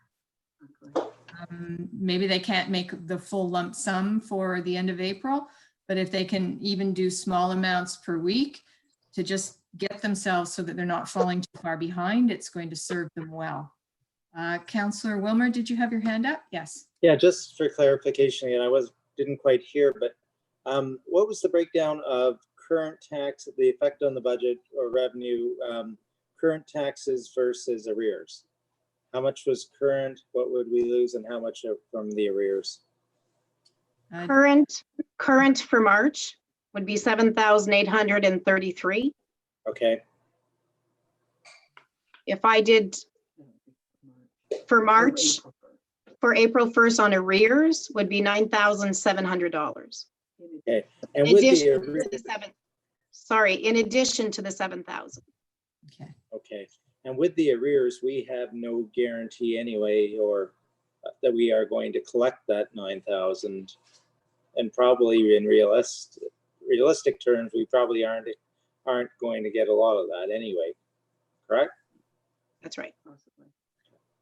Maybe they can't make the full lump sum for the end of April, but if they can even do small amounts per week to just get themselves so that they're not falling too far behind, it's going to serve them well. Councillor Wilmer, did you have your hand up? Yes.
Yeah, just for clarification, and I didn't quite hear, but what was the breakdown of current tax, the effect on the budget or revenue, current taxes versus arrears? How much was current? What would we lose and how much are from the arrears?
Current for March would be 7,833.
Okay,
If I did for March, for April 1st on arrears would be $9,700.
okay.
In
And with the
addition to
arrears,
the in addition to the 7,000.
Okay.
okay. And with the arrears, we have no guarantee anyway, or that we are going to collect that 9,000. And probably in realistic terms, we probably aren't going to get a lot of that anyway, correct?
That's right.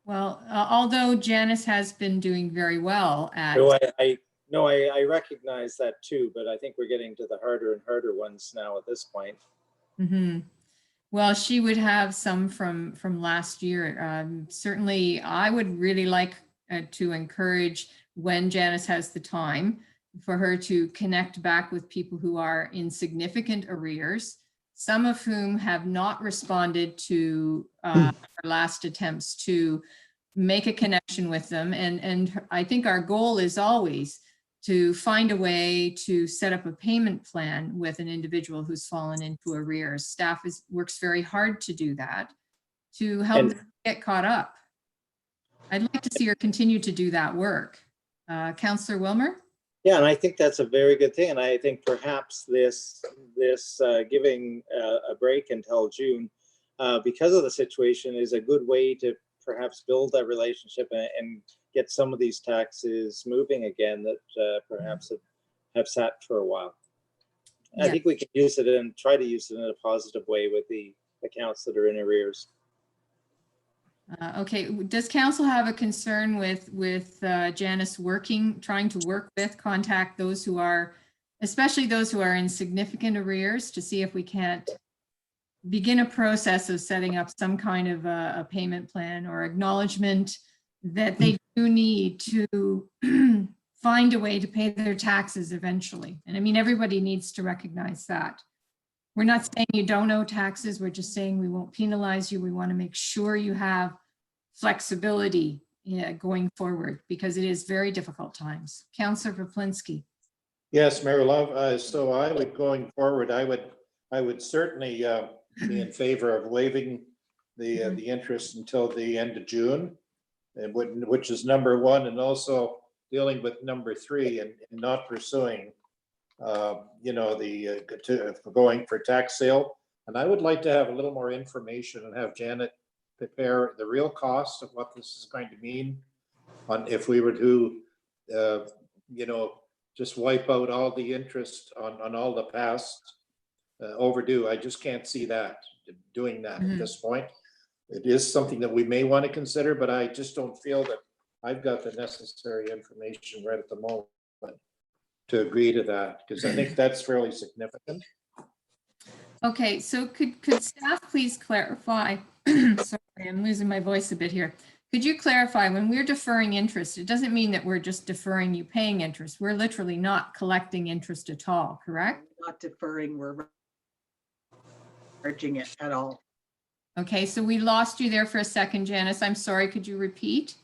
Well, although Janice has been doing very well at,
No, I recognize that too, but I think we're getting to the harder and harder ones now at this point.
Mhm. Well, she would have some from last year. Certainly, I would really like to encourage, when Janice has the time, for her to connect back with people who are in significant arrears, some of whom have not responded to our last attempts to make a connection with them. And I think our goal is always to find a way to set up a payment plan with an individual who's fallen into arrears. Staff works very hard to do that, to help them get caught up. I'd like to see her continue to do that work. Councillor Wilmer?
Yeah, and I think that's a very good thing. And I think perhaps this giving a break until June, because of the situation, is a good way to perhaps build that relationship and get some of these taxes moving again that perhaps have sat for a while. I think we can use it and try to use it in a positive way with the accounts that are in arrears.
Okay, does council have a concern with Janice trying to work with, contact those who are, especially those who are in significant arrears, to see if we can't begin a process of setting up some kind of a payment plan or acknowledgement that they do need to find a way to pay their taxes eventually? And I mean, everybody needs to recognize that. We're not saying you don't owe taxes. We're just saying we won't penalize you. We want to make sure you have flexibility going forward, because it is very difficult times. Councillor Voplinski.
Yes, Mayor Love. So I would, going forward, I would certainly be in favor of waiving the interest until the end of June, and which is number one, and also dealing with number three and not pursuing, going for tax sale. And I would like to have a little more information and have Janet prepare the real cost of what this is going to mean on if we were to, just wipe out all the interest on all the past overdue. I just can't see doing that at this point. It is something that we may want to consider, but I just don't feel that I've got the necessary information right at the moment to agree to that, because I think that's fairly significant.
Okay, so could staff please clarify? Sorry, I'm losing my voice a bit here. Could you clarify, when we're deferring interest, it doesn't mean that we're just deferring you paying interest. We're literally not collecting interest at all, correct?
Not deferring, we're charging it at all.
Okay, so we lost you there for a second, Janice. I'm sorry, could you repeat?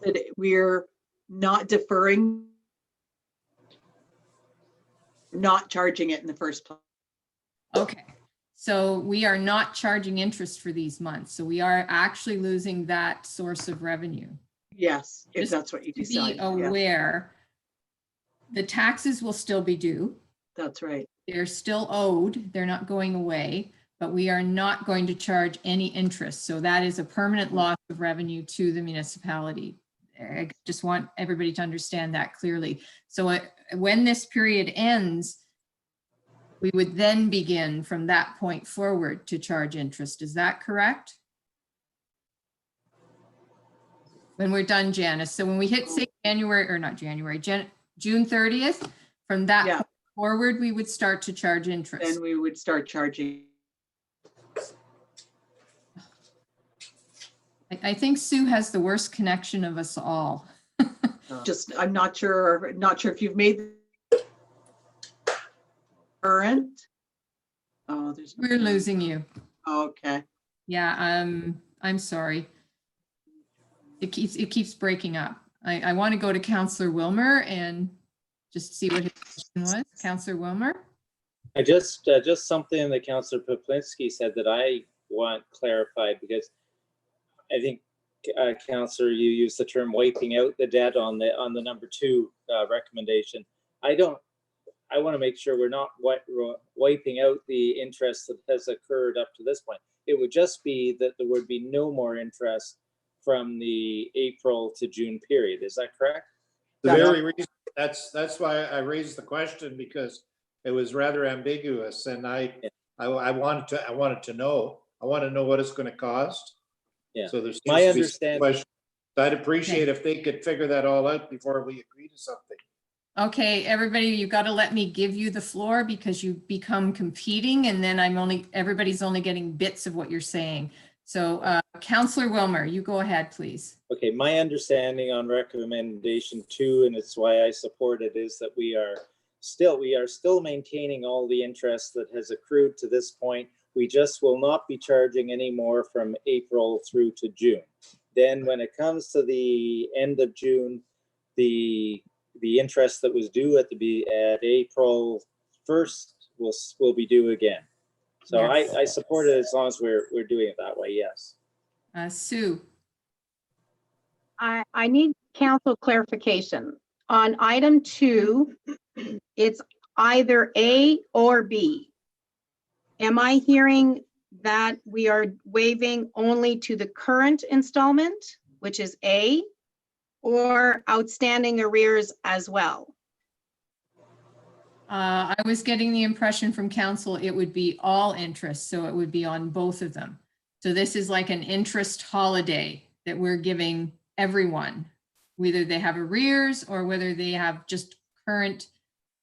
That we're not deferring, not charging it in the first place.
Okay, so we are not charging interest for these months. So we are actually losing that source of revenue.
Yes, if
Just
that's what you
to
decide.
be
yeah.
aware, the taxes will still be due.
That's right.
They're still owed. They're not going away, but we are not going to charge any interest. So that is a permanent loss of revenue to the municipality. I just want everybody to understand that clearly. So when this period ends, we would then begin from that point forward to charge interest. Is that correct? When we're done, Janice. So when we hit, say, June 30th, from that point forward, we would start to charge interest.
Then we would start charging.
I think Sue has the worst connection of us all.
Just, I'm not sure if you've made current. Oh,
We're losing you.
Okay.
Yeah, I'm sorry. It keeps breaking up. I want to go to Counselor Wilmer and just see what his question was. Counselor Wilmer?
I just something that Councillor Poplinski said that I want clarified, because I think Councillor, you used the term wiping out the debt on the number 2 recommendation. I want to make sure we're not wiping out the interest that has occurred up to this point. It would just be that there would be no more interest from the April to June period. Is that correct?
The very reason, that's why I raised the question, because it was rather ambiguous, and I wanted to know. I want to know what it's going to cost.
Yeah.
So there's
My understanding.
I'd appreciate if they could figure that all out before we agree to something.
Okay, everybody, you've got to let me give you the floor because you become competing and then everybody's only getting bits of what you're saying. So Counselor Wilmer, you go ahead, please.
Okay, my understanding on recommendation 2, and it's why I support it, is that we are still maintaining all the interest that has accrued to this point. We just will not be charging any more from April through to June. Then when it comes to the end of June, the interest that was due at April 1st will be due again. So
Yes.
I support it as long as we're doing it that way. Yes.
Sue.
I need council clarification. On item 2, it's either A or B. Am I hearing that we are waiving only to the current installment, which is A, or outstanding arrears as well?
I was getting the impression from council it would be all interest, so it would be on both of them. So this is like an interest holiday that we're giving everyone, whether they have arrears or whether they have just current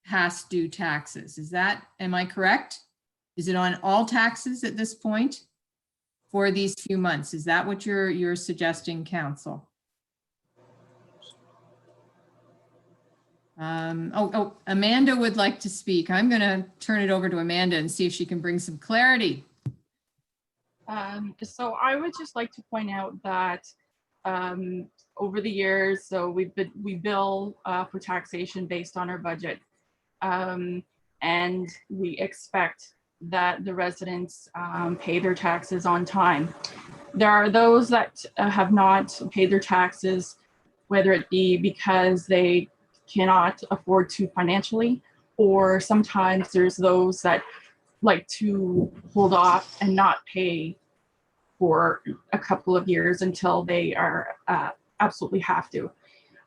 past due taxes. Am I correct? Is it on all taxes at this point for these few months? Is that what you're suggesting, council? Amanda would like to speak. I'm going to turn it over to Amanda and see if she can bring some clarity.
So I would just like to point out that over the years, so we bill for taxation based on our budget, and we expect that the residents pay their taxes on time. There are those that have not paid their taxes, whether it be because they cannot afford to financially, or sometimes there's those that like to hold off and not pay for a couple of years until they are absolutely have to.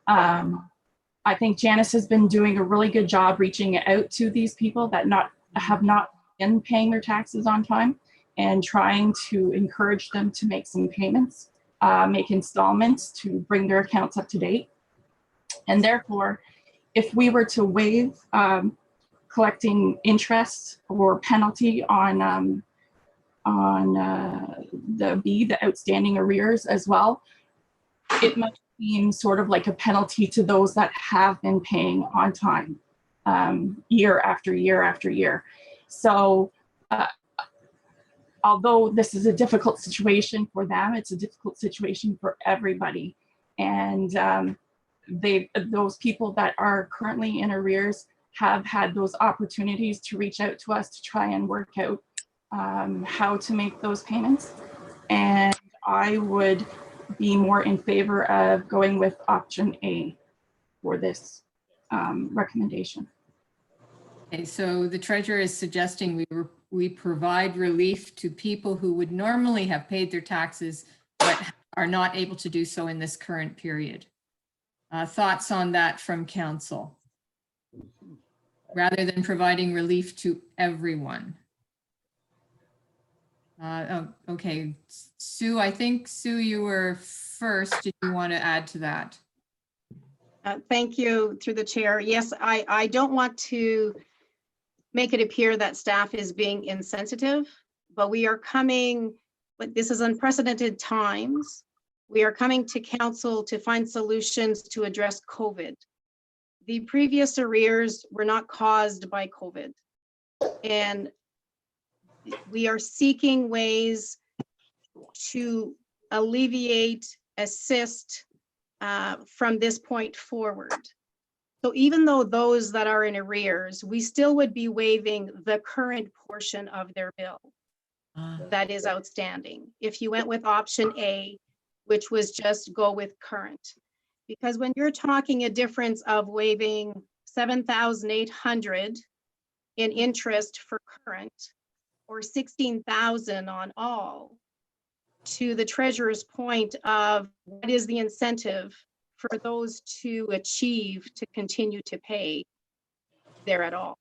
I think Janice has been doing a really good job reaching out to these people that have not been paying their taxes on time, and trying to encourage them to make some payments, make installments to bring their accounts up to date. And therefore, if we were to waive collecting interest or penalty on the outstanding arrears as well, it might seem sort of like a penalty to those that have been paying on time year after year after year. So although this is a difficult situation for them, it's a difficult situation for everybody. And those people that are currently in arrears have had those opportunities to reach out to us to try and work out how to make those payments. And I would be more in favor of going with option A for this recommendation.
Okay, so the treasurer is suggesting we provide relief to people who would normally have paid their taxes but are not able to do so in this current period. Thoughts on that from council, rather than providing relief to everyone? Okay, Sue, I think, Sue, you were first. Did you want to add to that?
Thank you, through the chair. Yes, I don't want to make it appear that staff is being insensitive, but we are coming, but this is unprecedented times. We are coming to council to find solutions to address COVID. The previous arrears were not caused by COVID. And we are seeking ways to alleviate assist from this point forward. So even though those that are in arrears, we still would be waiving the current portion of their bill that is outstanding. If you went with option A, which was just go with current. Because when you're talking a difference of waiving 7,800 in interest for current or 16,000 on all, to the treasurer's point of what is the incentive for those to achieve to continue to pay there at all.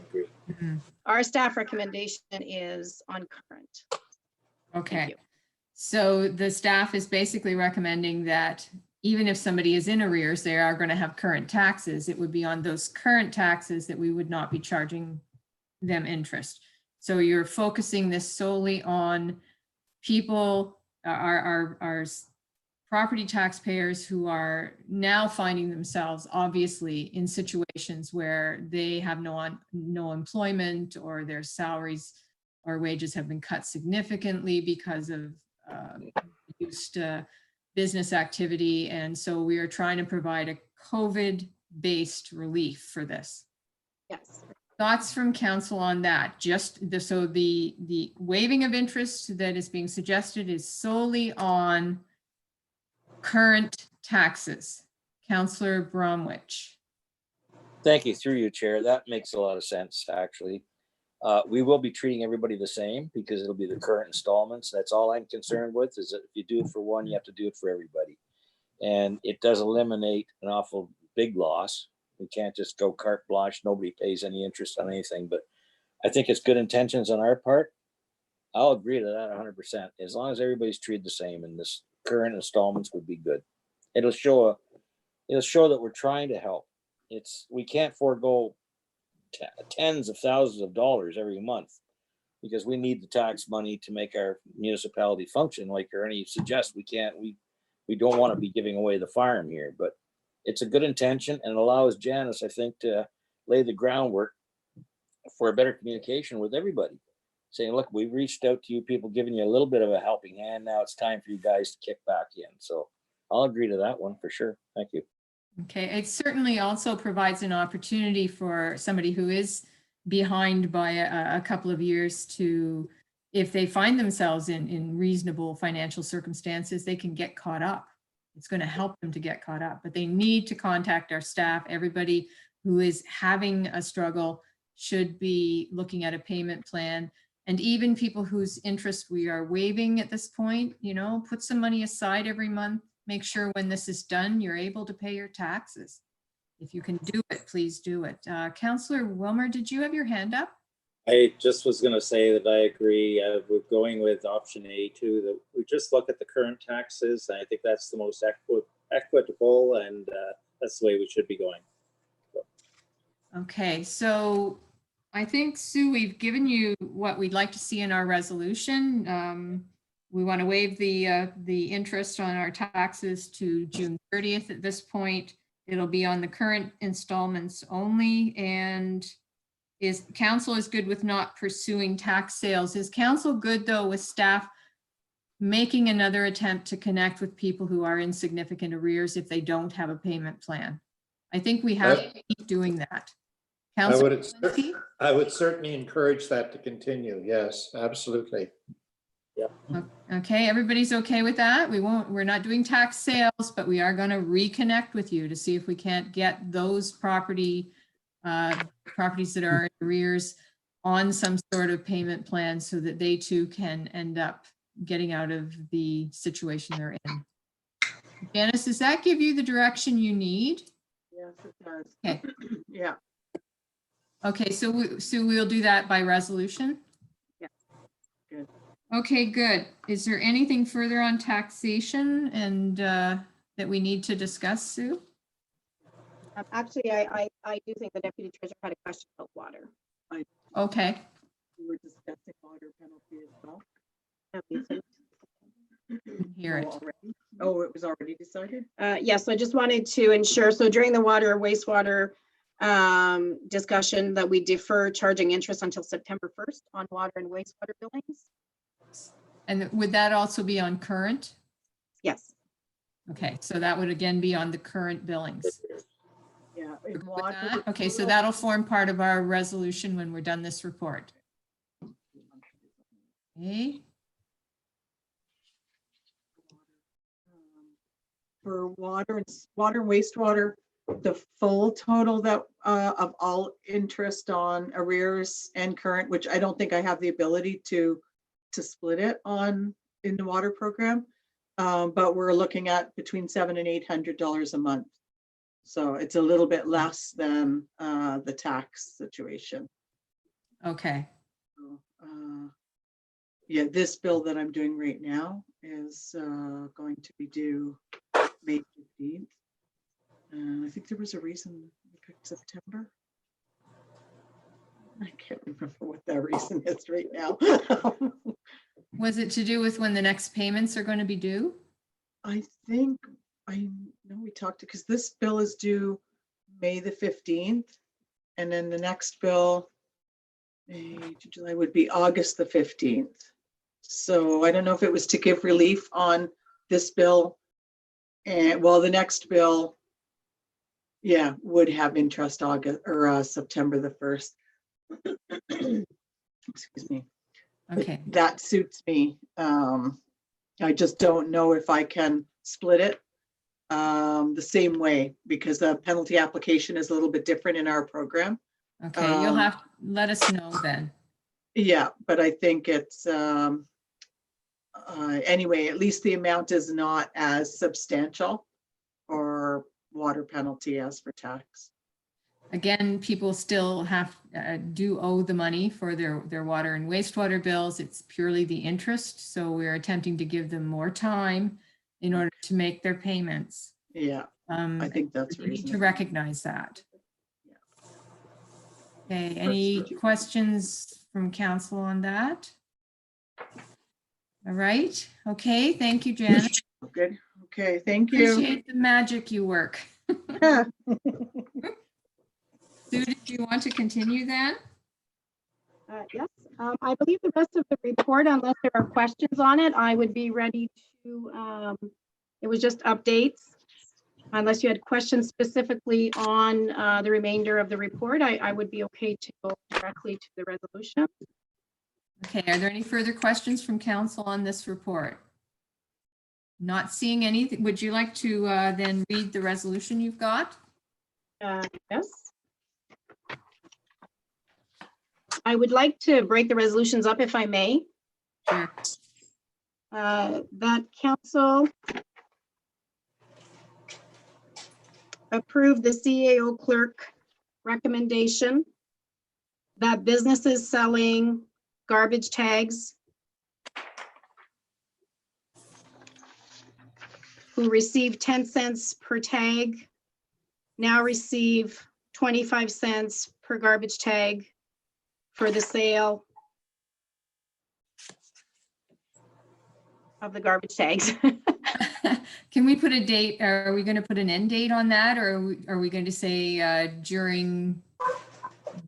Agree.
Our staff recommendation is on current.
Okay.
you.
So the staff is basically recommending that even if somebody is in arrears, they are going to have current taxes. It would be on those current taxes that we would not be charging them interest. So you're focusing this solely on people, our property taxpayers who are now finding themselves obviously in situations where they have no employment, or their salaries or wages have been cut significantly because of reduced business activity. And so we are trying to provide a COVID-based relief for this.
Yes.
Thoughts from council on that? So the waiving of interest that is being suggested is solely on current taxes. Councillor Bromwich.
Thank you, through you, Chair. That makes a lot of sense, actually. We will be treating everybody the same because it'll be the current installments. That's all I'm concerned with, is that if you do it for one, you have to do it for everybody. And it does eliminate an awful big loss. We can't just go carte blanche, nobody pays any interest on anything, but I think it's good intentions on our part. I'll agree to that 100%. As long as everybody's treated the same, and this current installments would be good. It'll show that we're trying to help. We can't forego tens of thousands of dollars every month because we need the tax money to make our municipality function. Like Ernie suggests, we don't want to be giving away the farm here, but it's a good intention and allows Janice, I think, to lay the groundwork for a better communication with everybody. Saying, look, we've reached out to you people, giving you a little bit of a helping hand. Now it's time for you guys to kick back in. So I'll agree to that one for sure. Thank you.
Okay, it certainly also provides an opportunity for somebody who is behind by a couple of years to, if they find themselves in reasonable financial circumstances, they can get caught up. It's going to help them to get caught up, but they need to contact our staff. Everybody who is having a struggle should be looking at a payment plan. And even people whose interest we are waiving at this point, put some money aside every month. Make sure when this is done, you're able to pay your taxes. If you can do it, please do it. Councillor Wilmer, did you have your hand up?
I just was going to say that I agree with going with option A too, that we just look at the current taxes. And I think that's the most equitable, and that's the way we should be going.
Okay, so I think, Sue, we've given you what we'd like to see in our resolution. We want to waive the interest on our taxes to June 30th at this point. It'll be on the current installments only. And council is good with not pursuing tax sales. Is council good, though, with staff making another attempt to connect with people who are in significant arrears if they don't have a payment plan? I think we have to keep doing that. Councillor Walensky?
I would certainly encourage that to continue. Yes, absolutely.
Okay, everybody's okay with that? We're not doing tax sales, but we are going to reconnect with you to see if we can't get those properties that are in arrears on some sort of payment plan so that they too can end up getting out of the situation they're in. Janice, does that give you the direction you need?
Yes, it does.
Okay.
Yeah.
Okay, so we'll do that by resolution?
Yeah. Good.
Okay, good. Is there anything further on taxation and that we need to discuss, Sue?
Actually, I do think the deputy treasurer had a question about water.
Okay.
We were discussing water penalty as well.
Hear it.
Already? Oh, it was already decided?
Yes, I just wanted to ensure, so during the water wastewater discussion, that we defer charging interest until September 1st on water and wastewater billings.
And would that also be on current?
Yes.
Okay, so that would again be on the current billings.
Yeah.
We're
in
good with
water,
that? Okay, so
total-
that'll form part of our resolution when we're done this report. Okay,
For water and wastewater, the full total that of all interest on arrears and current, which I don't think I have the ability to split it on in the water program. But we're looking at between $700 and $800 a month. So it's a little bit less than the tax situation.
okay,
So, yeah, this bill that I'm doing right now is going to be due May 15th. And I think there was a reason we picked September. I can't remember what that reason is right now.
was it to do with when the next payments are going to be due?
I think, I know we talked, because this bill is due May the 15th. And then the next bill, May to July, would be August the 15th. So I don't know if it was to give relief on this bill. And well, the next bill, yeah, would have interest August or September the 1st. Excuse me. But
Okay,
that suits me. I just don't know if I can split it the same way, because the penalty application is a little bit different in our program.
okay, you'll have, let us know then.
Yeah, but I think it's anyway, at least the amount is not as substantial for water penalty as for tax.
Again, people still do owe the money for their water and wastewater bills. It's purely the interest. So we're attempting to give them more time in order to make their payments.
Yeah, I think that's
We need to
reasonable.
recognize that. Okay, any questions from council on that? All right, okay, thank you, Janet.
Good, okay, thank you.
Appreciate the magic you work.
Yeah.
Sue, did you want to continue then?
Yes, I believe the rest of the report, unless there are questions on it, I would be ready to, it was just updates. Unless you had questions specifically on the remainder of the report, I would be okay to go directly to the resolution.
Okay, are there any further questions from council on this report? Not seeing anything. Would you like to then read the resolution you've got?
Yes. I would like to break the resolutions up if I may.
Sure.
That council approve the CAO clerk recommendation that businesses selling garbage tags who receive 10 cents per tag now receive 25 cents per garbage tag for the sale of the garbage tags.
Can we put a date? Are we going to put an end date on that? Or are we going to say during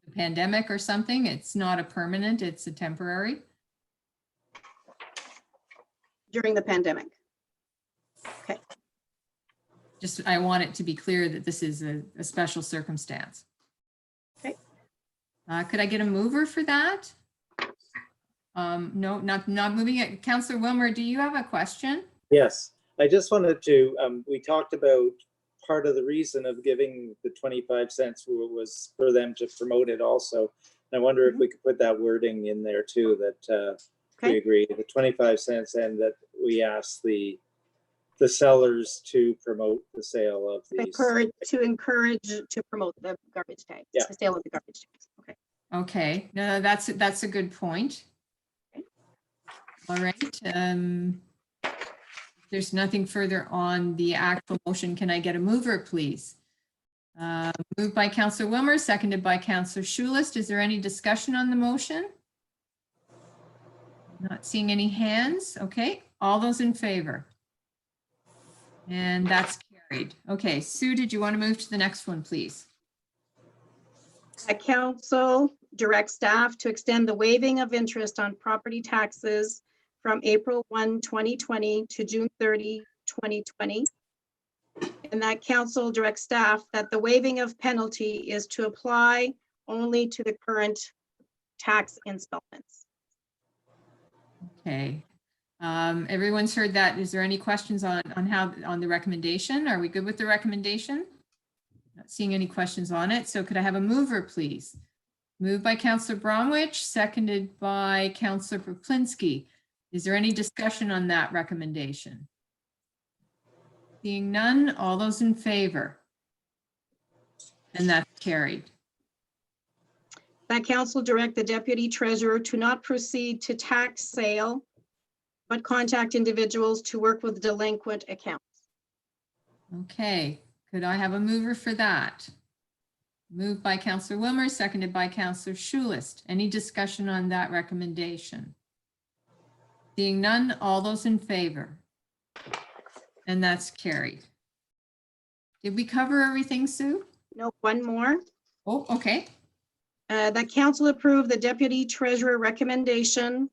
the pandemic or something? It's not a permanent, it's a temporary.
During the pandemic. Okay.
Just, I want it to be clear that this is a special circumstance.
Okay.
Could I get a mover for that? No, not moving it. Councillor Wilmer, do you have a question?
Yes, I just wanted to, we talked about part of the reason of giving the 25 cents was for them to promote it also. And I wonder if we could put that wording in there too, that we
Okay.
agree, the 25 cents, and that we ask the sellers to promote the sale of these.
Encourage to promote the garbage tags,
Yeah.
the sale of the garbage tags. Okay.
Okay, no, that's a good point. All right. There's nothing further on the actual motion. Can I get a mover, please? Moved by Councillor Wilmer, seconded by Councillor Schulist. Is there any discussion on the motion? Not seeing any hands. Okay, all those in favor? And that's carried. Okay, Sue, did you want to move to the next one, please?
Council direct staff to extend the waiving of interest on property taxes from April 1, 2020 to June 30,
2020. And that council directs staff that the waiving of penalty is to apply only to the current tax installments.
Okay. Everyone's heard that. Is there any questions on the recommendation? Are we good with the recommendation? Not seeing any questions on it. So could I have a mover, please? Moved by Councillor Bromwich, seconded by Councillor Poplinski. Is there any discussion on that recommendation? Seeing none, all those in favor? And that's carried.
That council direct the deputy treasurer to not proceed to tax sale, but contact individuals to work with delinquent accounts.
Okay, could I have a mover for that? Moved by Councillor Wilmer, seconded by Councillor Schulist. Any discussion on that recommendation? Seeing none, all those in favor? And that's carried. Did we cover everything, Sue?
No, one more.
Oh, okay.
That council approve the deputy treasurer recommendation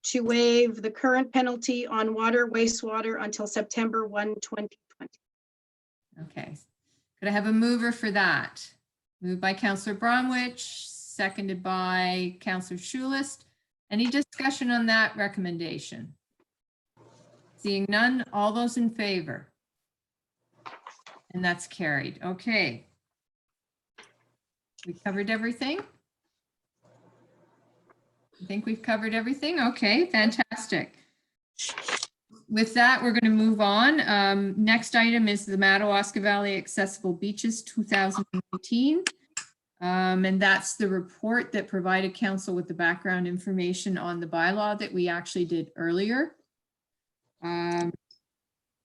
to waive the current penalty on water wastewater until September 1, 2020.
Okay. Could I have a mover for that? Moved by Councillor Bromwich, seconded by Councillor Schulist. Any discussion on that recommendation? Seeing none, all those in favor? And that's carried. Okay. We covered everything? I think we've covered everything. Okay, fantastic. With that, we're going to move on. Next item is the Madawaska Valley Accessible Beaches 2019. And that's the report that provided council with the background information on the bylaw that we actually did earlier.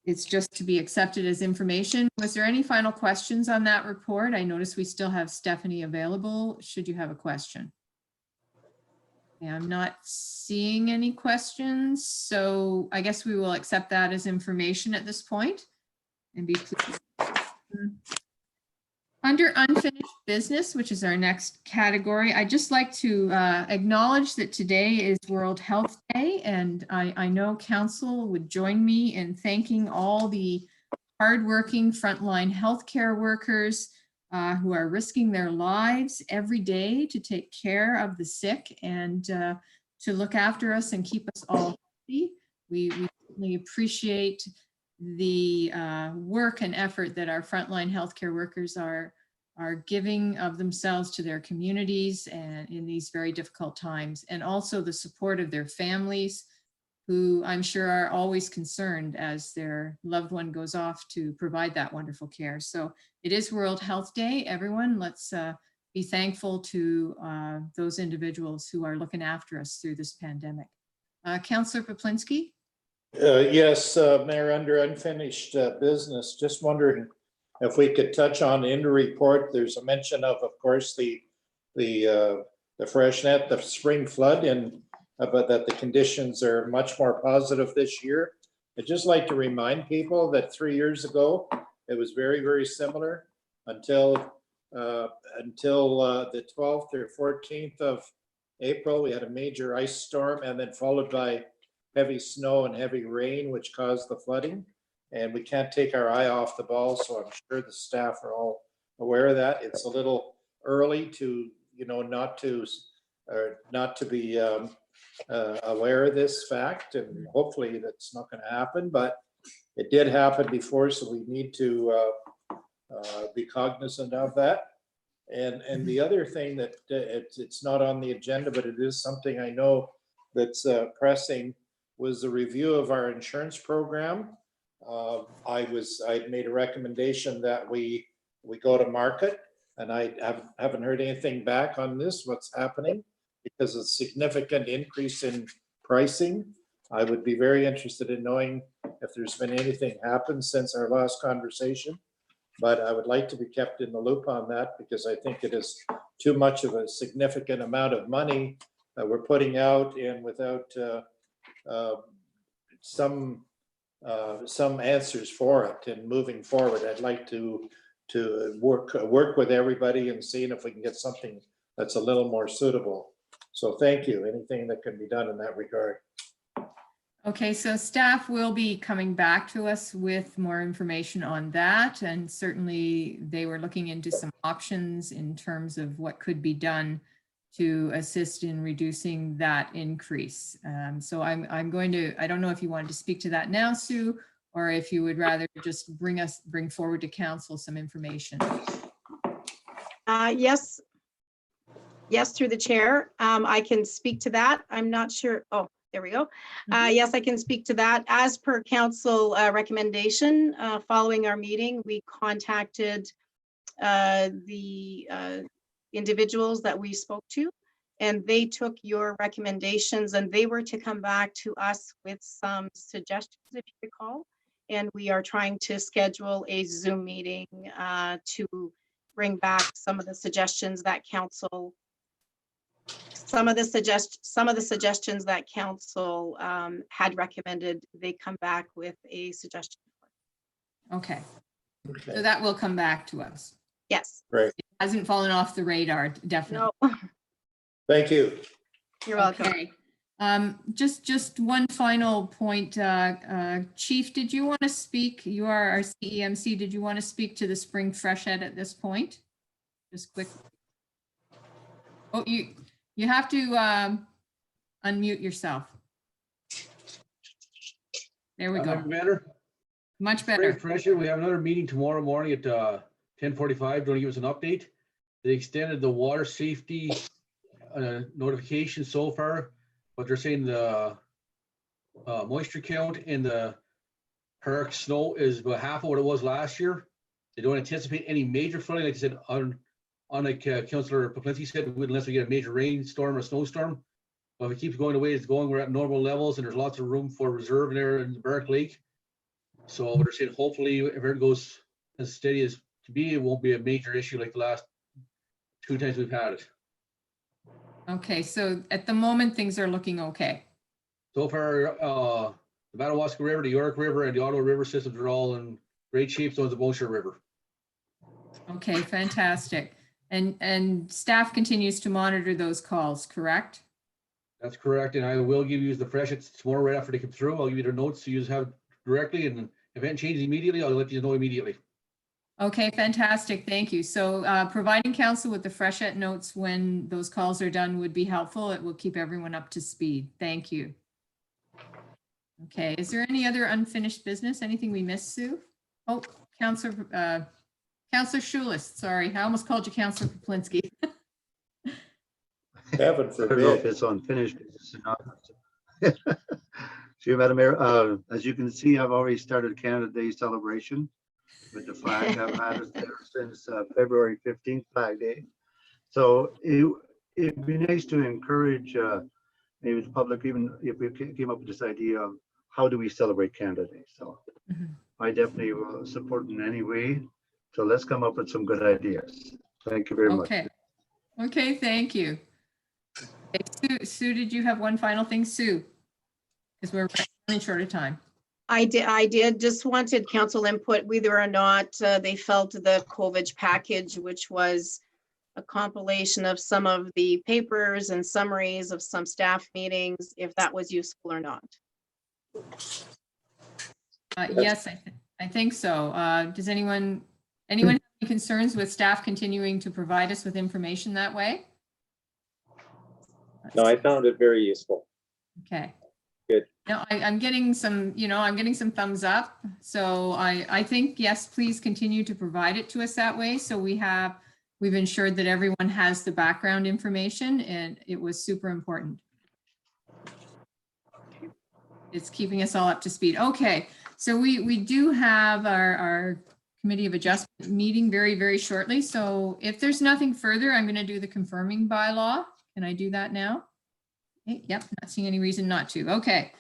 It's just to be accepted as information. Was there any final questions on that report? I notice we still have Stephanie available. Should you have a question? Okay, I'm not seeing any questions, so I guess we will accept that as information at this point and be pleased. Under unfinished business, which is our next category, I'd just like to acknowledge that today is World Health Day, and I know council would join me in thanking all the hardworking frontline healthcare workers who are risking their lives every day to take care of the sick and to look after us and keep us all healthy. We certainly appreciate the work and effort that our frontline healthcare workers are giving of themselves to their communities and in these very difficult times, and also the support of their families, who I'm sure are always concerned as their loved one goes off to provide that wonderful care. So it is World Health Day, everyone. Let's be thankful to those individuals who are looking after us through this pandemic. Councillor Poplinski?
Yes, Mayor, under unfinished business, just wondering if we could touch on in the report. There's a mention of course, the freshet, the spring flood, and but that the conditions are much more positive this year. I'd just like to remind people that 3 years ago, it was very, very similar until the 12th or 14th of April. We had a major ice storm and then followed by heavy snow and heavy rain, which caused the flooding. And we can't take our eye off the ball. So I'm sure the staff are all aware of that. It's a little early to, not to be aware of this fact, and hopefully that's not going to happen, but it did happen before. So we need to be cognizant of that. And the other thing that it's not on the agenda, but it is something I know that's pressing, was the review of our insurance program. I'd made a recommendation that we go to market, and I haven't heard anything back on this, what's happening, because of a significant increase in pricing. I would be very interested in knowing if there's been anything happen since our last conversation, but I would like to be kept in the loop on that, because I think it is too much of a significant amount of money that we're putting out, and without some answers for it. And moving forward, I'd like to work with everybody and seeing if we can get something that's a little more suitable. So thank you. Anything that can be done in that regard.
Okay, so staff will be coming back to us with more information on that. And certainly they were looking into some options in terms of what could be done to assist in reducing that increase. So I'm going to, I don't know if you wanted to speak to that now, Sue, or if you would rather just bring forward to council some information.
Yes. Yes, through the chair. I can speak to that. I'm not sure. Oh, there we go. Yes, I can speak to that. As per council recommendation, following our meeting, we contacted the individuals that we spoke to, and they took your recommendations and they were to come back to us with some suggestions, if you recall. And we are trying to schedule a Zoom meeting to bring back some of the suggestions that council suggestions that council had recommended. They come back with a suggestion.
Okay, so
Okay,
that will come back to us.
Yes.
great.
Hasn't fallen off the radar, definitely.
No,
Thank you.
you're welcome.
Okay. Just one final point. Chief, did you want to speak? You are our CEMC. Did you want to speak to the spring freshet at this point? Just quick. Oh, you have to unmute yourself. There we go.
Better.
Much
Very
better.
fresh. We have another meeting tomorrow morning at 10:45. Going to give us an update. They extended the water safety notification so far, but they're saying the moisture count in the park snow is about half of what it was last year. They don't anticipate any major flooding, like I said, unlike Councillor Poplinski said, unless we get a major rainstorm or snowstorm. But if it keeps going the way it's going, we're at normal levels, and there's lots of room for reserve in there in the Barrack Lake. So they're saying hopefully if it goes as steady as to be, it won't be a major issue like the last 2 times we've had it.
Okay, so at the moment, things are looking okay.
So far, the Madawaska River, the York River, and the Ottawa River systems are all in great shape. So is the Bossier River.
Okay, fantastic. And staff continues to monitor those calls, correct?
That's correct. And I will give you the freshets tomorrow right after they come through. I'll give you the notes so you just have it directly. And if it changes immediately, I'll let you know immediately.
Okay, fantastic. Thank you. So providing council with the freshet notes when those calls are done would be helpful. It will keep everyone up to speed. Thank you. Okay, is there any other unfinished business? Anything we missed, Sue? Oh, Councillor Schulis, sorry. I almost called you Councillor Poplinski.
Heaven
I don't know if
forbid.
it's unfinished. Business or not. So, Madam Mayor, as you can see, I've already started Canada Day celebration with the flag. I've had it there since February 15th, Flag Day. So it'd be nice to encourage maybe the public, even if we came up with this idea of how do we celebrate Canada Day. So I definitely will support in any way. So let's come up with some good ideas. Thank you very much.
Okay. Okay, thank you. Okay, Sue, did you have one final thing, Sue? Because we're running short of time.
I did just wanted council input, whether or not they felt the COVID package, which was a compilation of some of the papers and summaries of some staff meetings, if that was useful or not.
Yes, I think so. Does anyone have any concerns with staff continuing to provide us with information that way?
No, I found it very useful.
Okay.
Good.
No, I'm getting some, I'm getting some thumbs up. So I think, yes, please continue to provide it to us that way. So we've ensured that everyone has the background information, and it was super important. It's keeping us all up to speed. Okay, so we do have our Committee of Adjustment meeting very, very shortly. So if there's nothing further, I'm going to do the confirming bylaw. Can I do that now? Yep, not seeing any reason not to. Okay.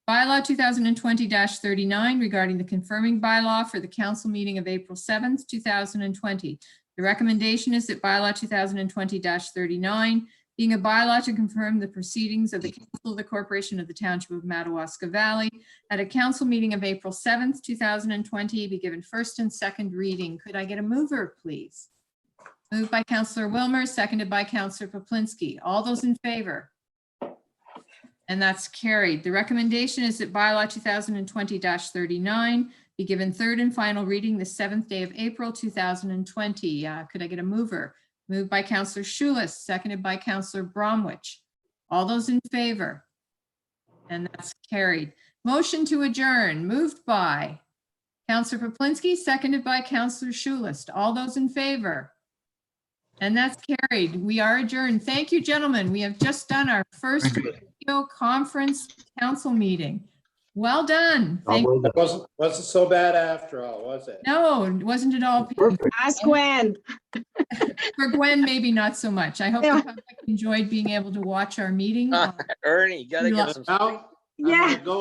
Bylaw 2020-39 regarding the confirming bylaw for the council meeting of April 7th, 2020. The recommendation is that bylaw 2020-39 being a bylaw to confirm the proceedings of the Council of the Corporation of the Township of Madawaska Valley at a council meeting of April 7th, 2020 be given first and second reading. Could I get a mover, please? Moved by Councillor Wilmer, seconded by Councillor Poplinski. All those in favor? And that's carried. The recommendation is that bylaw 2020-39 be given third and final reading the 7th day of April 2020. Could I get a mover? Moved by Councillor Schulis, seconded by Councillor Bromwich. All those in favor? And that's carried. Motion to adjourn, moved by Councillor Poplinski, seconded by Councillor Schulis. All those in favor? And that's carried. We are adjourned. Thank you, gentlemen. We have just done our first video conference council meeting. Well done. Thank you.
It wasn't so bad after all, was it?
No, wasn't it all?
Ask Gwen.
For Gwen, maybe not so much. I hope
Yeah.
the public enjoyed being able to watch our meeting.
Ernie, you gotta get some.
Now, I'm
Yeah.
gonna go